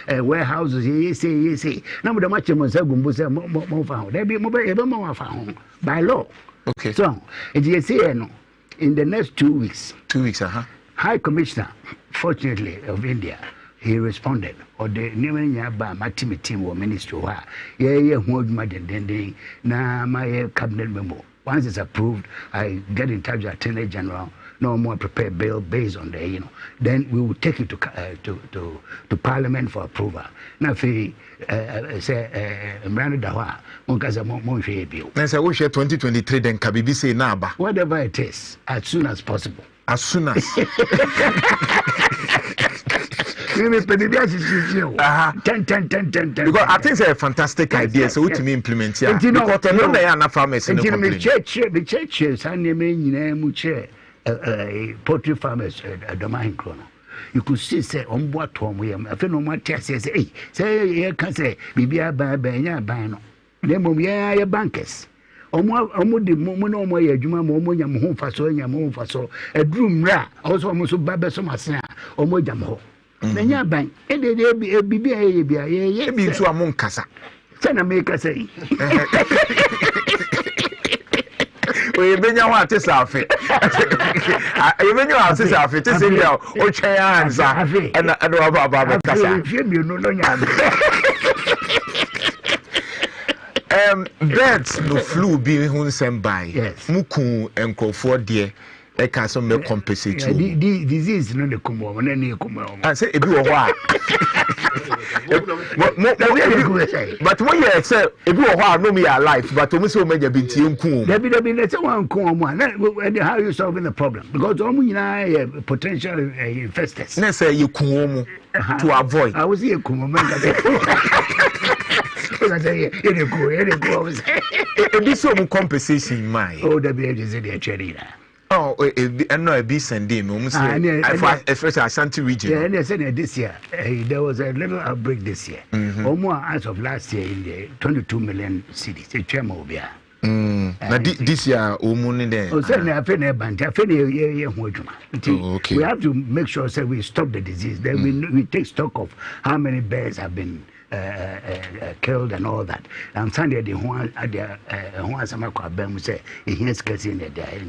warehouses. You say. Now, the much more found. There be more found by law. Okay. So, you say, in the next 2 weeks. 2 weeks, High Commissioner, fortunately, of India, he responded. Or the Nemanja by my team or ministry. Yeah, hold my den. Now, my cabinet member. Once it's approved, I get in touch with the Attorney General. No more prepare bill based on the, then we will take it to Parliament for approval. Now, if say, Dawa, bill. Then say we share 2023. Then Kabibi say naba. Whatever it is, as soon as possible. As soon as. Because I think it's a fantastic idea, so we to me implement here. Because I know they are not farmers in the country. The churches and the main poultry farmers at the mine chrono. You could see say on what home we am. I feel no more test say you can say Bibia Bano. Name ya bankers. Omo de mo no mo ya adwuma mo nya mo ho faso nya mo ho faso adrum ra also mo so babe so masen omo jam ho na nya ban e de bibia ye bia ye bi nso amon kasa sana me kasa yi we benya wa te safe e benya wa te safe te se bia o twen anza and wa baba kasa fie bi no nya birds no flu bi hun sem by yes. Muku enkofo de e can so me compensate the disease no de komo na ne komo and say ebi wo ho a but when you say ebi wo ho a no me alive but o say o meja bi tie nku o debi na say wan nku o mo and how you solving the problem because o mo nyina potential infestors na say you ku o mo to avoid I was here komo man ebi so mu compensation mai oh the be is the cherry oh and no be sending me especially Ashanti region yeah and said this year there was a little outbreak this year more as of last year in the 22 million cities a chemo obia na this year omu there oh say na afi na bant afi na ye ho adwuma okay we have to make sure say we stop the disease then we take stock of how many birds have been killed and all that. And Sunday the one at the sama kwa bem say he has in the day.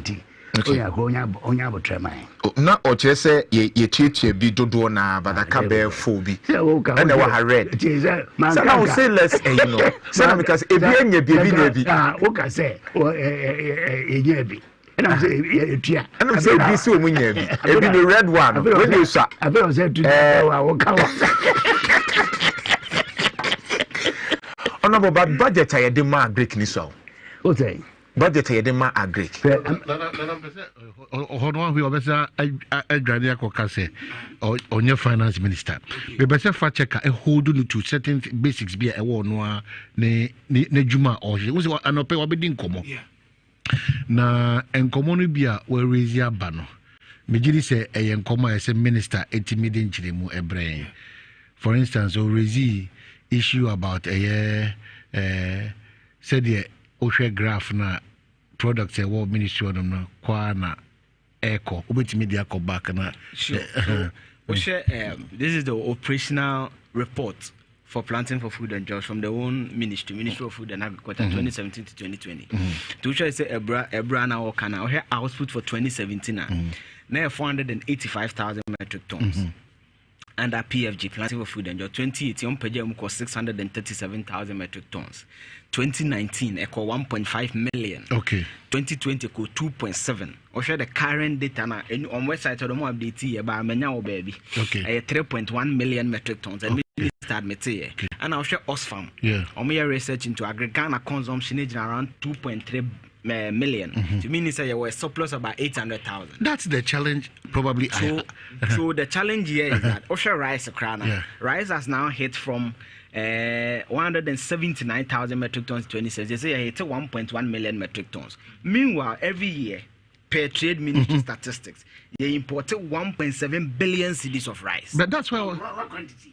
Okay. Onya botrema. Na o che say ye tietie bi dodo na badaka be fo bi. And they were red. So now say less you know. So because e bi anya bi na bi. Ah, o ka say enya bi. And I'm saying tia. And I'm saying bi so munya bi. E bi the red one. When you say I feel say to o ka Honorable, but budget I did my agric ni so. Okay. Budget I did my agric. Hold on, we obesa Adriania Kokase or your finance minister. We better fact check a hold to certain basics be a war noir ne Juma or she was an open or bidding como. Na en common bia where raise ya bano. Mijili say a young comma as a minister 80 million chilimu a brain. For instance, or raise issue about a said the Osha graph na products a war ministry on them na echo ubiti media ko back na sure. This is the operational report for planting for food and jobs from the own Ministry of Food and Agriculture, 2017 to 2020. To show say Ebra now can our output for 2017 now 485,000 metric tons. Under PFG, planting for food and jobs, 2018 Pejam cost 637,000 metric tons. 2019 equal 1.5 million. Okay. 2020 equal 2.7. Or share the current data now on website or the more update here about Menya baby. Okay. 3.1 million metric tons. And start okay. And I'll share Osfam. Yeah. On my research into agri-Ghana consumption is around 2.3 million. To mean say you were surplus about 800,000. That's the challenge, probably. So the challenge here is that Osha rice rice has now hit from 179,000 metric tons in 2016. They say it's 1.1 million metric tons. Meanwhile, every year, per trade ministry statistics, they imported 1.7 billion cedis of rice. But that's why. What quantity?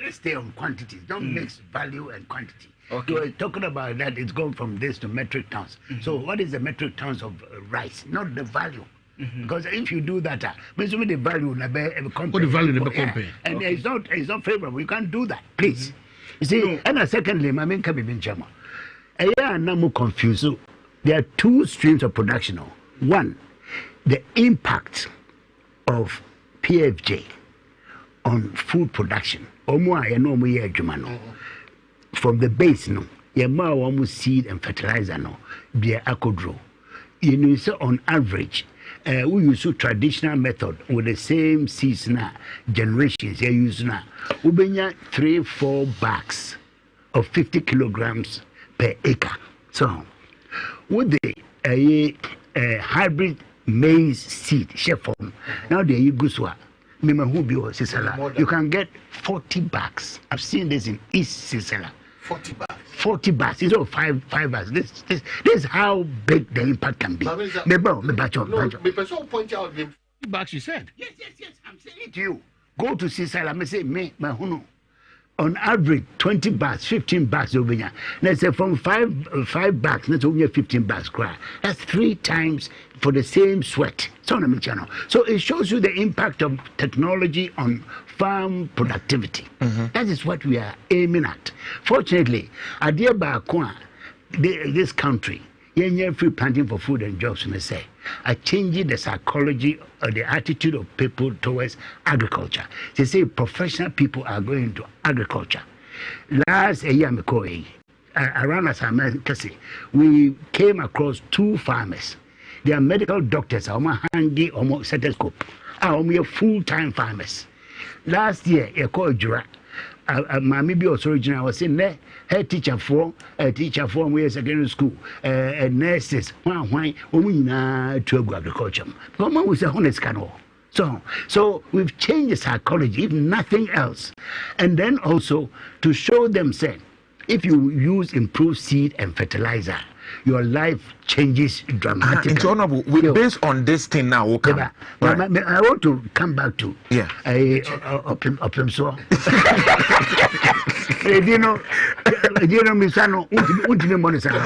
Let's stay on quantities. Don't mix value and quantity. Okay. You're talking about that it's gone from this to metric tons. So what is the metric tons of rice? Not the value. Because if you do that, maybe the value compare. What the value never compare? And it's not favorable. You can't do that, please. You see, and secondly, my main can be chama. I'm more confused. There are two streams of production. One, the impact of PFJ on food production. From the base, no, you seed and fertilizer, no, be akodro. You know, so on average, we use a traditional method with the same seeds now, generations. You use now, we bring 3-4 bags of 50 kilograms per acre. So, with the hybrid maize seed, chef form, now they use guswa. You can get 40 bags. I've seen this in East Sisala. 40 bags. 40 bags. It's all five bags. This is how big the impact can be. No, point out the 40 bags you said. Yes. I'm saying it to you. Go to Sisala. I say, on average, 20 bags, 15 bags over here. Let's say from five bags, that's only 15 bags. That's 3 times for the same sweat. So it shows you the impact of technology on farm productivity. That is what we are aiming at. Fortunately, this country, free planting for food and jobs, are changing the psychology or the attitude of people towards agriculture. They say professional people are going into agriculture. Last year, around us, we came across 2 farmers. They are medical doctors, handy stethoscope, full-time farmers. Last year, I called Jura. Maybe also original was in there. Her teacher from where secondary school, nurses, why to agriculture. But man was a honest canoe. So we've changed the psychology, if nothing else. And then also to show them, say, if you use improved seed and fertilizer, your life changes dramatically. It's honorable. Based on this thing now, okay. I want to come back to Opimso. Misano, ultimate monisano.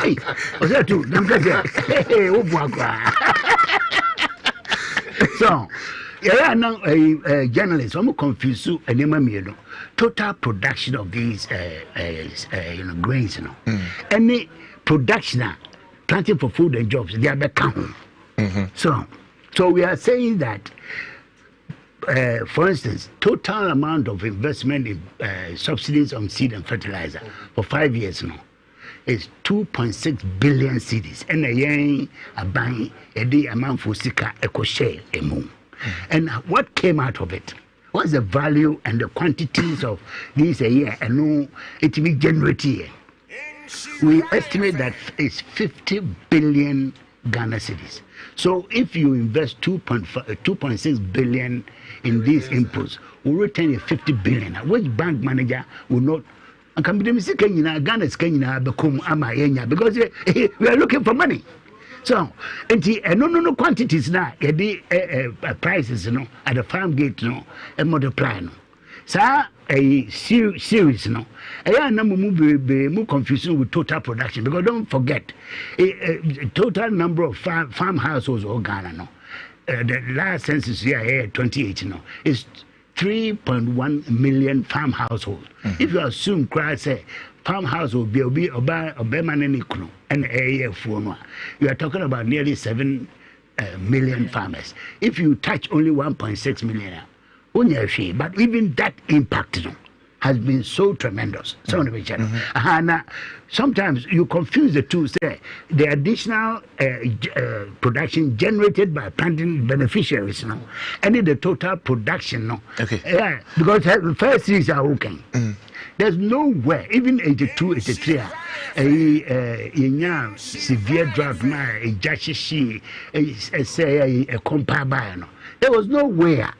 Hey, was that too? So, now a journalist, I'm confused. Total production of these grains, any production, planting for food and jobs, they are become. So we are saying that, for instance, total amount of investment in subsidies on seed and fertilizer for 5 years now is 2.6 billion cedis. And a buying a day amount for sika eco share a moon. And what came out of it? What's the value and the quantities of these a year? And no, it will be generated. We estimate that it's 50 billion Ghana cedis. So if you invest 2.6 billion in these inputs, we'll return 50 billion. Which bank manager will not? And because we are looking for money. So, no quantities now. Prices, at the farm gate, and multiply. So, a series, a number more confusing with total production, because don't forget, a total number of farm households or Ghana, the last census here, 28, is 3.1 million farm households. If you assume cry say farm household be obema and you are talking about nearly 7 million farmers. If you touch only 1.6 million, but even that impact has been so tremendous. Sometimes you confuse the two. Say the additional production generated by planting beneficiaries, and the total production, Okay. Yeah, because the first things are okay. There's nowhere, even 82, 83, a severe drought, a jashishi, a compare. There was nowhere.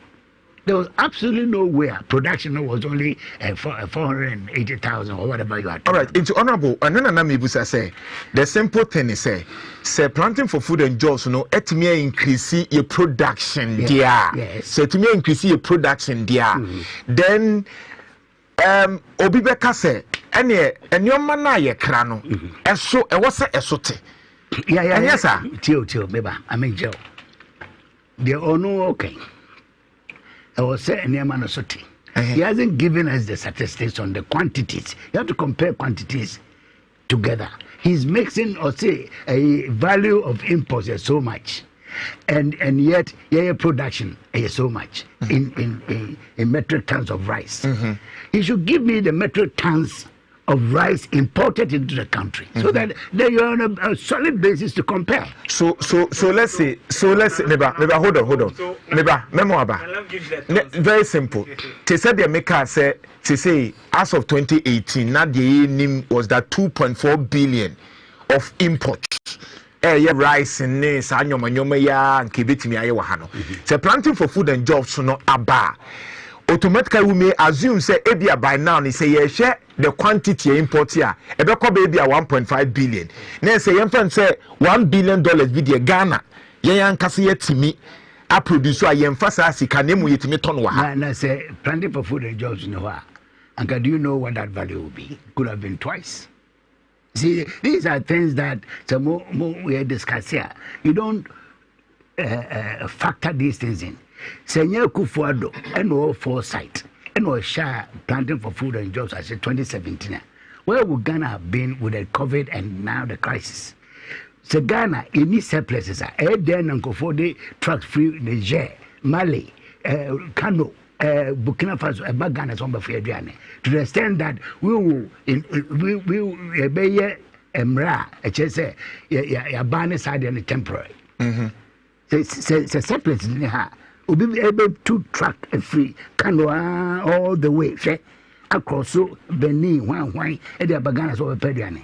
There was absolutely nowhere. Production was only 480,000 or whatever you are. All right, into honorable, and then Anamibusa say the simple thing is say planting for food and jobs, it may increase your production, Yes. So it may increase your production, Then, Obibeka say, and your man, ye crano, and so it was a sote. Yeah, yes, sir. Tio, Beba, I mean, Joe. They all know okay. I was saying, he hasn't given us the statistics on the quantities. You have to compare quantities together. He's mixing or say a value of imports is so much, and yet production is so much in metric tons of rice. He should give me the metric tons of rice imported into the country, so that then you're on a solid basis to compare. So let's say, Neba, hold on. Neba, memoaba. Very simple. They said the maker said, to say, as of 2018, now the name was that 2.4 billion of imports. Rice and nails, and and kibitimi ayewahano. So planting for food and jobs, no aba. Automatically we may assume say ebia by now ni say ye share the quantity import here ebeko be 1.5 billion na say yen fan say $1 billion be the Ghana yen ankase yetimi a produce a yen fa sa sika na mu yetimi ton wa ha na say planting for food and jobs no ha and do you know what that value will be? Could have been twice. See, these are things that more we discuss here. You don't factor these things in. Senior Kufuado and all foresight and all share planting for food and jobs as 2017. Where would Ghana have been with the COVID and now the crisis? So Ghana, in these surpluses are then and Kofode trucks free Niger, Mali, Kano, Burkina Faso, Ghana, to the extent that we will be Emra, HSA, Yabani side and temporary. Say surplus in the will be able to track a free canoe all the way across so Benin, why, and the Baganas over Pediani.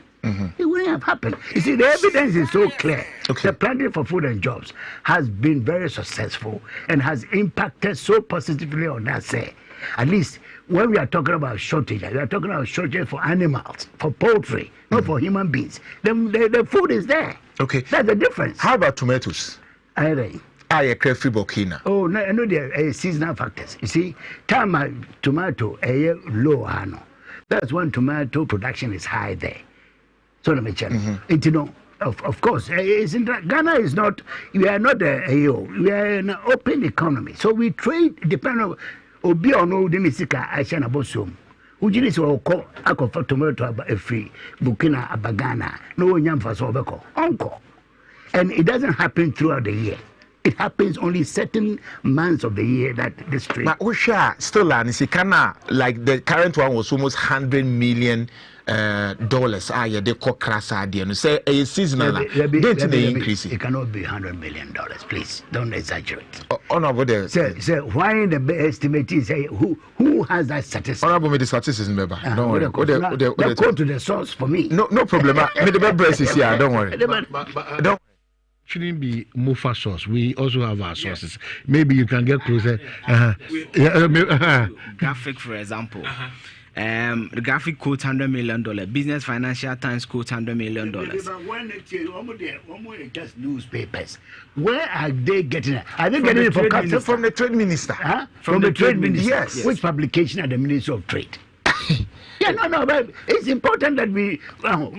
It wouldn't have happened. You see, the evidence is so clear. The planting for food and jobs has been very successful and has impacted so positively on that say. At least when we are talking about shortage, we are talking about shortage for animals, for poultry, not for human beings. The food is there. Okay. That's the difference. How about tomatoes? I crave Burkina. Oh, no, there are seasonal factors. You see, time tomato low, that's when tomato production is high there. So let me tell you, of course, Ghana is not. We are not we are an open economy, so we trade depending on obi ono de misika Asian abosom. Ujini so ko akofo tomato free Burkina Abagana no nyamfa so obeko onko, and it doesn't happen throughout the year. It happens only certain months of the year that this trade. But we share still Nisikana, like the current one was almost $100 million. Yeah, they call crass idea. You say a seasonal. Don't they increase it? It cannot be $100 million. Please don't exaggerate. Honorable, there. Say why the estimate is who has that statistic? Honorable, me the statistics remember. Don't worry. Go to the source for me. No problem. Me the best brace is here. Don't worry. Don't. Shouldn't be Mofa source. We also have our sources. Maybe you can get closer. Graphic, for example. The graphic quotes $100 million. Business Financial Times quotes $100 million. When just newspapers, where are they getting it? Are they getting it from the trade minister? From the trade minister? Yes. Which publication are the Ministry of Trade? Yeah, no, but it's important that we. Are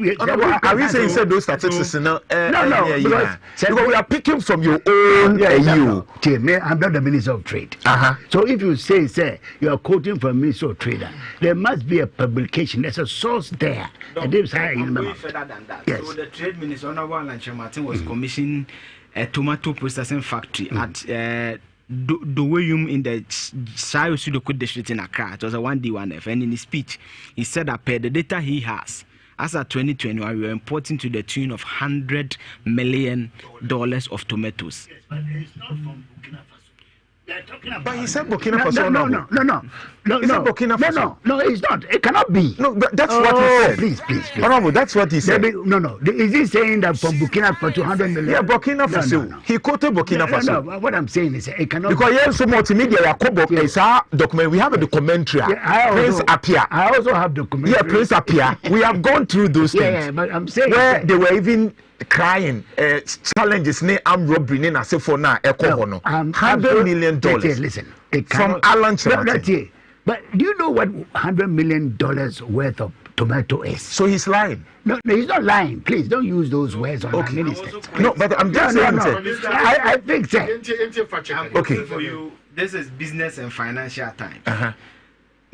we saying those statistics? No, because we are picking from your own EU. I'm not the Minister of Trade. So if you say you are quoting from Minister of Trade, there must be a publication. There's a source there. No, going further than that. Yes. So the Trade Minister, Honorable Alan Martin, was commissioning a tomato processing factory at Doweyum in the Sayo Sudoko district in Accra. It was a 1D1F, and in his speech, he said that per the data he has, as of 2021, we were importing to the tune of $100 million of tomatoes. Yes, but it's not from Burkina Faso. But he said Burkina Faso. No, Burkina Faso. No, it's not. It cannot be. No, but that's what he said. Please. Honorable, that's what he said. No. Is he saying that from Burkina Faso to 100 million? Yeah, Burkina Faso. No. He quoted Burkina Faso. No, what I'm saying is it cannot. Because yes, so multimedia. Is our document. We have a documentary. Prince Apia. I also have documentary. Yeah, Prince Apia. We have gone through those things. Yeah, but I'm saying where they were even crying challenges ne am robbery ne na se for na echo no $100 million. Listen, from Alan Martin. But do you know what $100 million worth of tomato is? So he's lying. No, he's not lying. Please don't use those words on okay. Minister. No, but I'm just saying. I think so. Okay. For you, this is Business and Financial Times.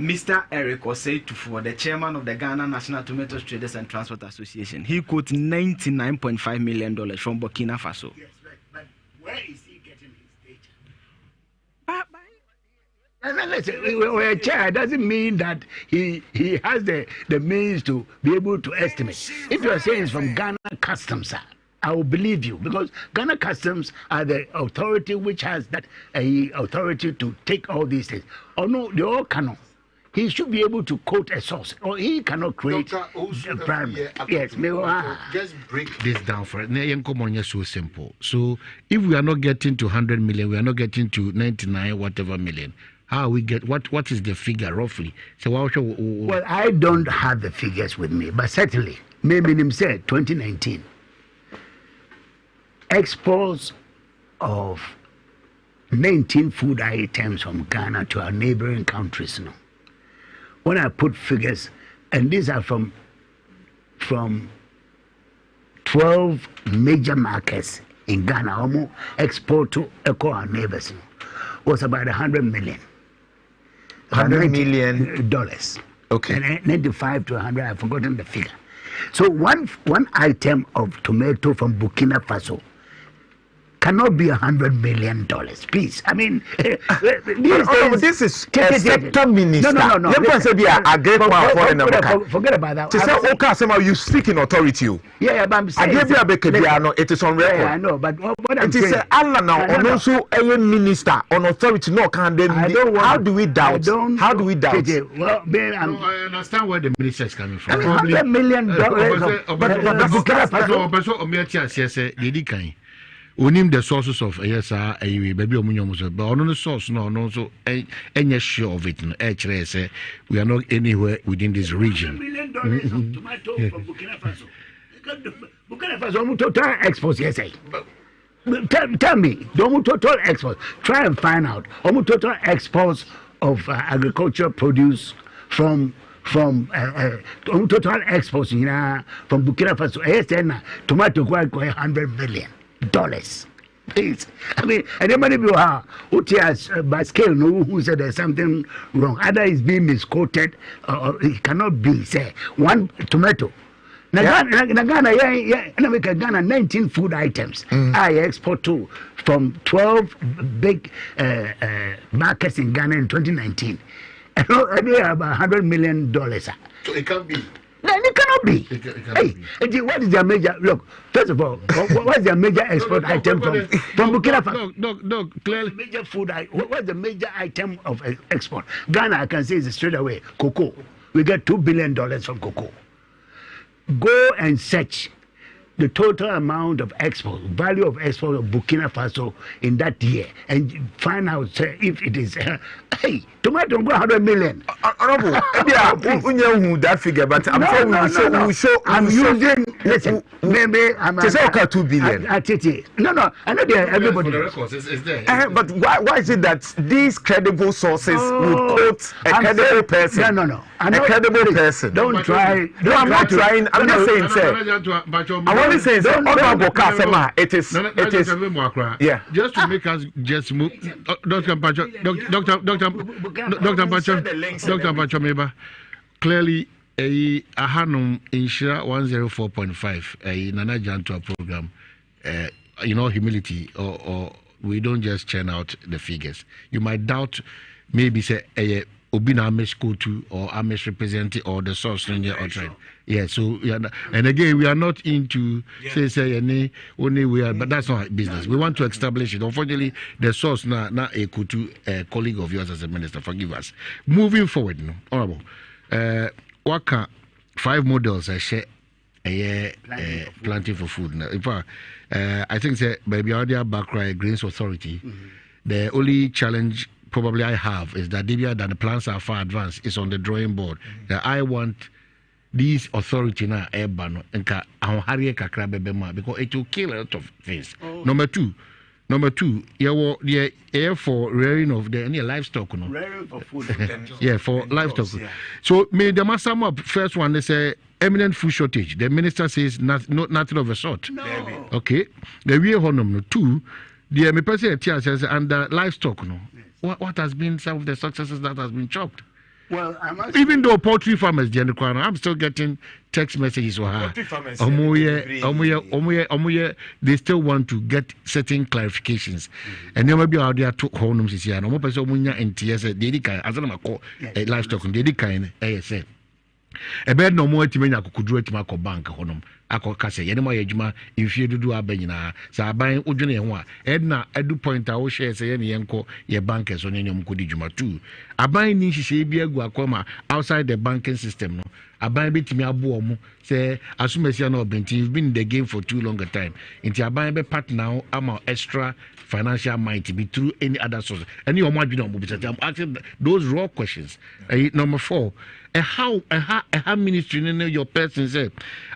Mr. Eric Osei for the chairman of the Ghana National Tomatoes Traders and Transport Association, he quotes $99.5 million from Burkina Faso. Yes, but where is he getting his data? Listen, we're a chair doesn't mean that he has the means to be able to estimate. If you are saying it's from Ghana Customs, I will believe you, because Ghana Customs are the authority which has that authority to take all these things. Or no, they all cannot. He should be able to quote a source, or he cannot create a primary. Yes, just break this down for it. It's so simple. So if we are not getting to 100 million, we are not getting to 99 whatever million. How we get what is the figure roughly? So well, I don't have the figures with me, but certainly, maybe him said 2019 exports of 19 food items from Ghana to our neighboring countries. No. When I put figures, and these are from 12 major markets in Ghana, almost export to our neighbors, was about $100 million. $100 million. Okay. And 95 to 100, I've forgotten the figure. So one item of tomato from Burkina Faso cannot be $100 million, please. I mean, this is a sector minister. No. Forget about that. To say, okay, you speak in authority. Yeah, but I'm saying it is on record. Yeah, I know, but what I'm saying. It is Allah now, and also a minister on authority. No, can they? How do we doubt? How do we doubt? Well, I understand where the minister is coming from. $100 million. But onim the sources of baby omunyom but on the source no so any sure of it no say we are not anywhere within this region. $1 million of tomato from Burkina Faso. Burkina Faso total exports, yes. Tell me, the total exports. Try and find out total exports of agricultural produce from total exports from Burkina Faso. Yes, tomato $100 million. Please, I mean, anybody by scale know who said there's something wrong. Either it's being misquoted or it cannot be. Say one tomato. Ghana 19 food items. I export to from 12 big markets in Ghana in 2019. And they are about $100 million. So it can't be. No, it cannot be. What is their major? Look, first of all, what is their major export item from Burkina Faso? No, clearly. Major food. What's the major item of export? Ghana, I can say, is straight away cocoa. We get $2 billion from cocoa. Go and search the total amount of export, value of export of Burkina Faso in that year, and find out if it is. Hey, tomato go 100 million. Honorable, that figure, but I'm sure I'm using. Listen, maybe I'm. It's okay, 2 billion. No. I know everybody. For the records, it's there. But why is it that these credible sources will quote a credible person? No. A credible person. Don't try. No, I'm not trying. I'm just saying, sir. I'm only saying, sir. It is. Yeah. Just to make us just move, Dr. Pacho, Dr. Pacho Meba, clearly a Hanum Insura 104.5 a Nana Jantua program. Humility or we don't just churn out the figures. You might doubt maybe say Obina Amish go to or Amish representing or the source in or trade. Yeah, so and again we are not into say only we are, but that's not business. We want to establish it. Unfortunately, the source now a Kutu colleague of yours as a minister. Forgive us. Moving forward, honorable. Waka 5 models I share planting for food. Now, in fact, I think that maybe Audio Bakra Greens Authority, the only challenge probably I have is that the plans are far advanced. It's on the drawing board. That I want these authority now because it will kill a lot of things. Number two, for rearing of the livestock. Rearing for food. Yeah, for livestock. So may the master up first one they say eminent food shortage. The minister says nothing of a sort. No. Okay. The way honor 2, the person says under livestock what has been some of the successes that has been chopped. Well, even though poultry farmers, I'm still getting text messages for her. They still want to get certain clarifications. And there may be out there to homes is here. No more person and TS, Dedica, as I'm a livestock, Dedica, ASA. A bed no more to me, I could do it to my bank honum. Akokase yenema yejuma ifie dudu abanyina sa aban odwene ho a edna edu point a wo share say ye yenko ye bankers on nyom kodi dwuma too aban ni hihye bi agu akoma outside the banking system no aban betimi abo mu say asumesia na obenti you've been in the game for too long a time inti aban be partner ama extra financial might be through any other source any omo adwene omo bi I'm asking those raw questions. Number 4, how ministry your person say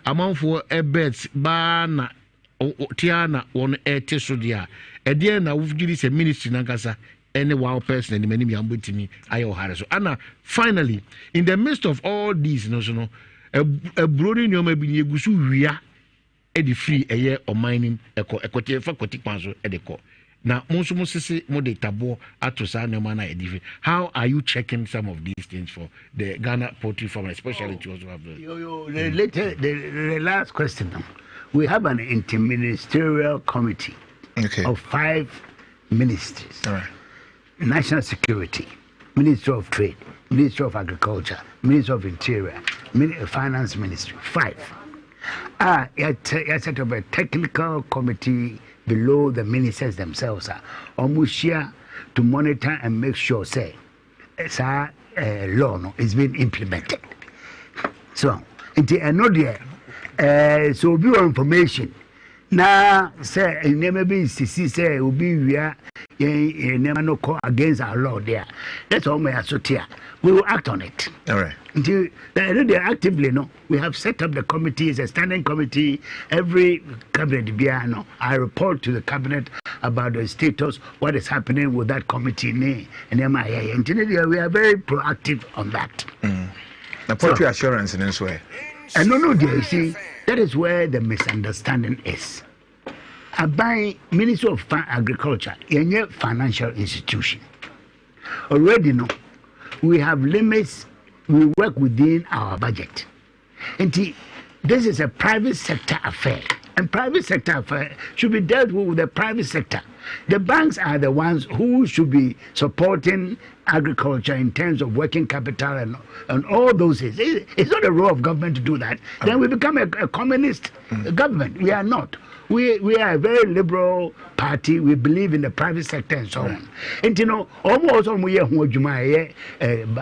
amount for beds bana tiana on so dia e na wufgiri say ministry nankasa any wow person and many ambutimi ayo hare so ana finally in the midst of all these a brody nyoma bi egusu wia e di free eye o mining ekote fa kotikpan so e de ko na monso sisi mo de tabo atosa na mana edifi. How are you checking some of these things for the Ghana poultry farmer, especially to also have the last question now. We have an interministerial committee of 5 ministries. All right. National Security, Ministry of Trade, Ministry of Agriculture, Ministry of Interior, Finance Ministry. 5. You set up a technical committee below the ministers themselves almost here to monitor and make sure say law is being implemented. So I know there so be information now say never be say will be we are never no call against our law there. That's all my associate. We will act on it. All right. Until they actively we have set up the committee, it's a standing committee. Every cabinet biano, I report to the cabinet about the status, what is happening with that committee. And we are very proactive on that. The poultry assurance in this way. And no, dear, you see, that is where the misunderstanding is. I buy Ministry of Agriculture, a financial institution. Already we have limits, we work within our budget. And this is a private sector affair. And private sector affair should be dealt with the private sector. The banks are the ones who should be supporting agriculture in terms of working capital and all those things. It's not the role of government to do that. Then we become a communist government. We are not. we are a very liberal party. We believe in the private sector and so on. And you know, almost all we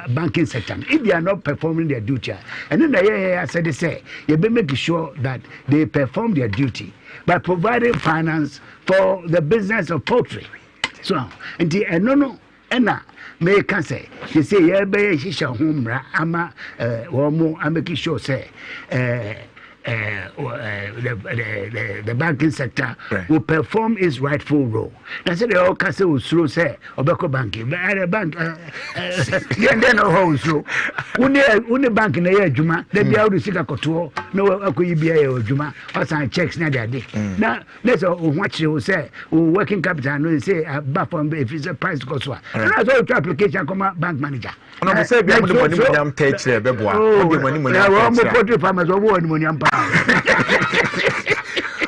banking sector. If they are not performing their duty, and then I said they say you be making sure that they perform their duty by providing finance for the business of poultry. So, and no, may can say you say yeah, be shisha home ama I'm making sure say the banking sector will perform its rightful role. I said the all case will slow say obeko banking but bank then no slow uni bank na ye adwuma da bia wo sika koto no akoyi bia ye adwuma o san checks na dia dey na let's watch you say working capital no say back from if it's a price cost so na so application come bank manager no be say bia mo money am take there be boa o be money na wo mo poultry farmers wo money am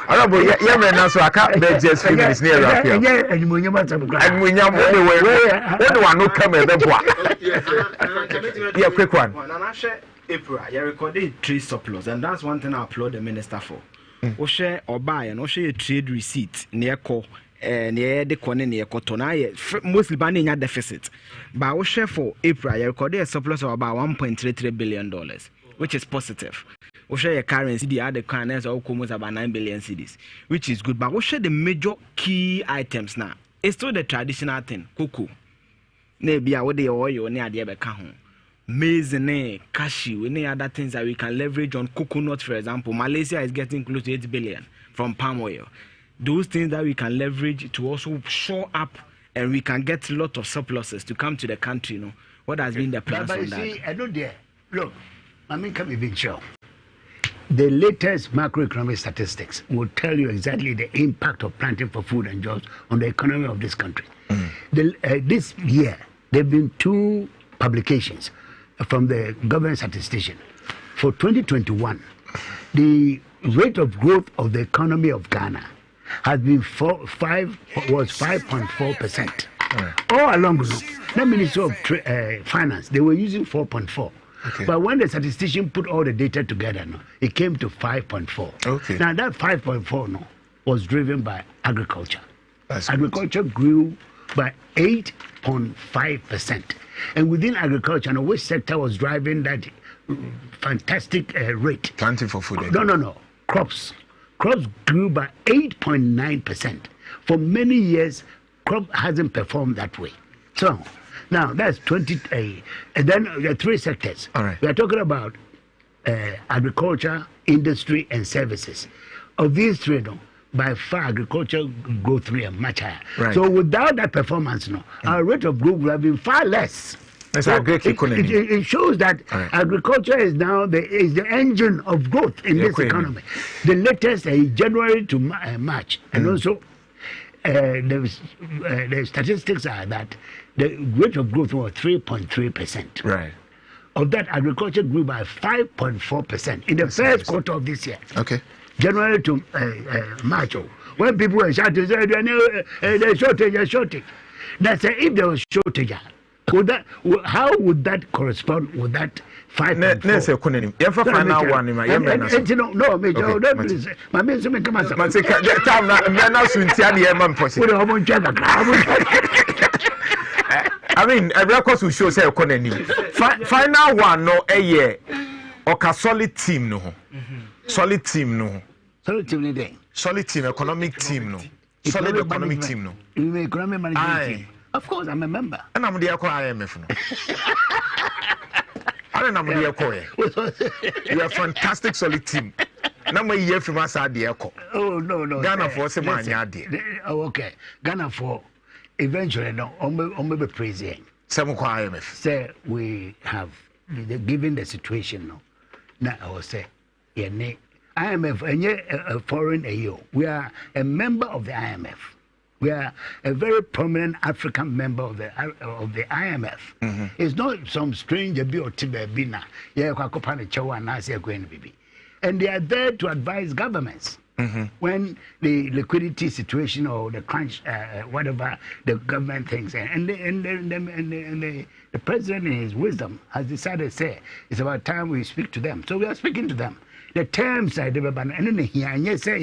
Arabo ye me na so aka be just feminist near rap here. Anymunyam atabukra. Anymunyam we one no come e be boa. Yeah, quick one. Nana share April, you recorded trade surplus, and that's one thing I applaud the minister for. We share or buy and we share a trade receipt near co near the corner near Cotona, mostly banning a deficit. But we share for April, you recorded a surplus of about $1.33 billion, which is positive. We share a currency, the other currencies are almost about 9 billion cedis, which is good. But we share the major key items now. It's still the traditional thing, cocoa. Maybe I would the oil near the Ebeka. Maize, cashew, any other things that we can leverage on coconut, for example. Malaysia is getting close to 8 billion from palm oil. Those things that we can leverage to also shore up, and we can get a lot of surpluses to come to the country. You know what has been the plan on that? See, I know there. Look, I mean, come even show. The latest macroeconomic statistics will tell you exactly the impact of planting for food and jobs on the economy of this country. This year, there have been 2 publications from the government statistician. For 2021, the rate of growth of the economy of Ghana has been 5.4%. All along the Ministry of Finance, they were using 4.4. Okay. But when the statistician put all the data together, it came to 5.4. Okay. Now that 5.4 was driven by agriculture. That's agriculture grew by 8.5%. And within agriculture, which sector was driving that fantastic rate? Planting for food. No. Crops. Crops grew by 8.9%. For many years, crop hasn't performed that way. So now that's 20. And then there are 3 sectors. All right. We are talking about agriculture, industry, and services. Of these 3, by far, agriculture growth rate is much higher. Right. So without that performance, our rate of growth would have been far less. That's a great economy. It shows that agriculture is now the engine of growth in this economy. The latest January to March, and also the statistics are that the rate of growth was 3.3%. Right. Of that, agriculture grew by 5.4% in the first quarter of this year. Okay. January to March. When people were shouting, there's shortage. That's if there was shortage. How would that correspond with that 5.4? I mean, every course will show say economy. Final one no a year. Okay, solid team no. Solid team no. Solid team ni dey. Solid team, economic team no. Solid economic team no. Economic management team. Of course, I'm a member. And I'm the IMF no. I don't know the echo. You are a fantastic solid team. Now my year from us are the echo. Oh no. Ghana for some man Oh okay. Ghana for eventually no. Maybe praising. Some IMF. Say we have given the situation no. Now I will say IMF a foreign AO. We are a member of the IMF. We are a very prominent African member of the IMF. Mm-hmm. It's not some stranger or Tibebina. And they are there to advise governments when the liquidity situation or the crunch, whatever the government thinks. And the president, in his wisdom, has decided to say it's about time we speak to them. So we are speaking to them. The terms are and then here, and yes, say,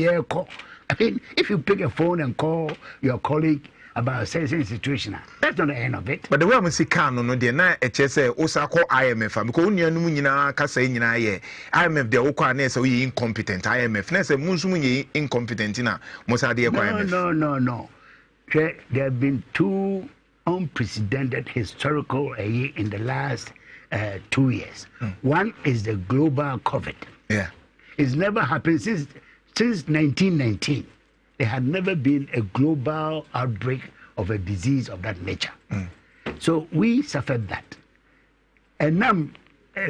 I mean, if you pick a phone and call your colleague about a certain situation, that's not the end of it. But the way I'm saying, no, they're not HSA, Osaka IMF, because Unyanumina, Kasa in IMF, the Okane, so we incompetent. IMF, Nessa Musumi incompetent in a Mosadi. No. There have been two unprecedented historical in the last 2 years. One is the global COVID. Yeah. It's never happened since 1919. There had never been a global outbreak of a disease of that nature. So we suffered that. And now,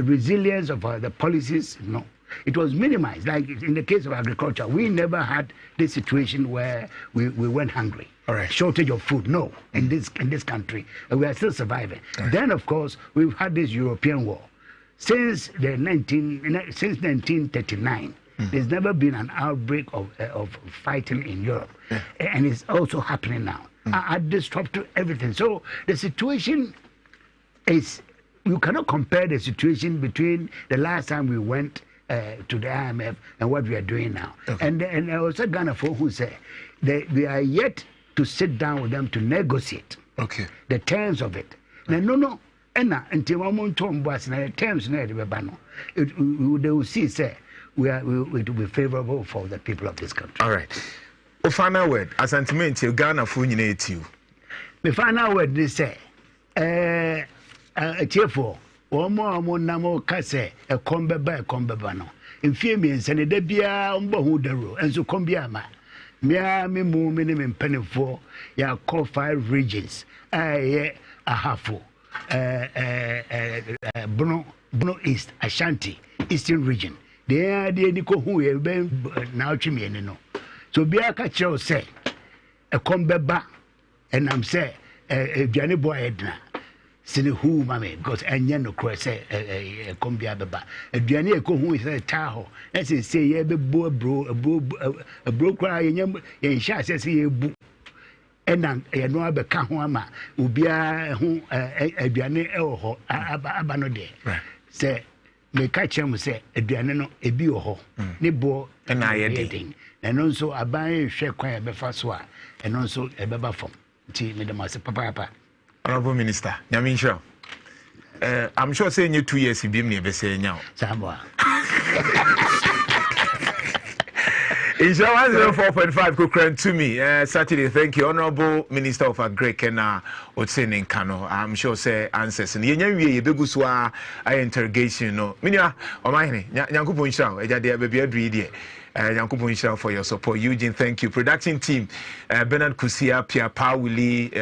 resilience of the policies, no. It was minimized. Like in the case of agriculture, we never had this situation where we went hungry. All right. Shortage of food, no, in this country. And we are still surviving. Right. Then, of course, we've had this European war. Since 1939, there's never been an outbreak of fighting in Europe. And it's also happening now. I disrupted everything. So the situation is, you cannot compare the situation between the last time we went to the IMF and what we are doing now. Okay. And I also Ghana for who say we are yet to sit down with them to negotiate the terms of it. No. And until one time was the terms they will see say it will be favorable for the people of this country. All right. The final word, as sentiment, Ghana for you. The final word they say, cheerful. One more namo kase a combeba no. In few means and a debia umbo and so combiama. Mia me mo minimum penny for ya call 5 regions. A half. Bruno East, Ashanti, Eastern region. There the Nico who have been now chimney no. So be a catcher say a combeba and I'm say a Johnny boy Edna. Sini who mame because anya no kro say kombia beba aduane e ko hu say taho na say ye be bro kra ye nyam ye hia say ye bu enan ye no abeka ho ama obia hu aduane e wo ho aba no de say me ka chem say aduane no ebi wo ho ne bo na ye de na no so aban hwe kwan e be fa so a eno so e be ba fom ti me de ma say papa Honorable Minister, Nyaminsha, I'm sure saying you 2 years you be me be saying now. Samwa. Inshallah 4.5 Kukran to me. Saturday, thank you, Honorable Minister of Agri Kena Otsen Kano. I'm sure say answers. And you be guswa interrogation no. Minya o mahini nyankupo insha ejade baby adri Nyankupo insha for your support. Eugene, thank you. Production team Bernard Kusia, Pierre Pawili,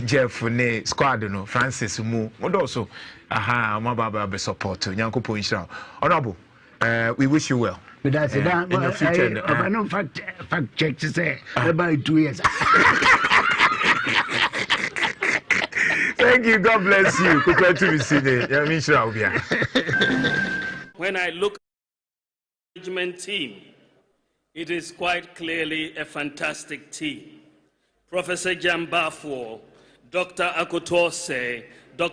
Jeff ne squad no Francis Mu. And also mababa be support. Nyankupo insha. Honorable, we wish you well. But that's in the future. I don't fact check to say about 2 years. Thank you. God bless you. When I look at the management team, it is quite clearly a fantastic team. Professor Jambafo, Dr. Akotose,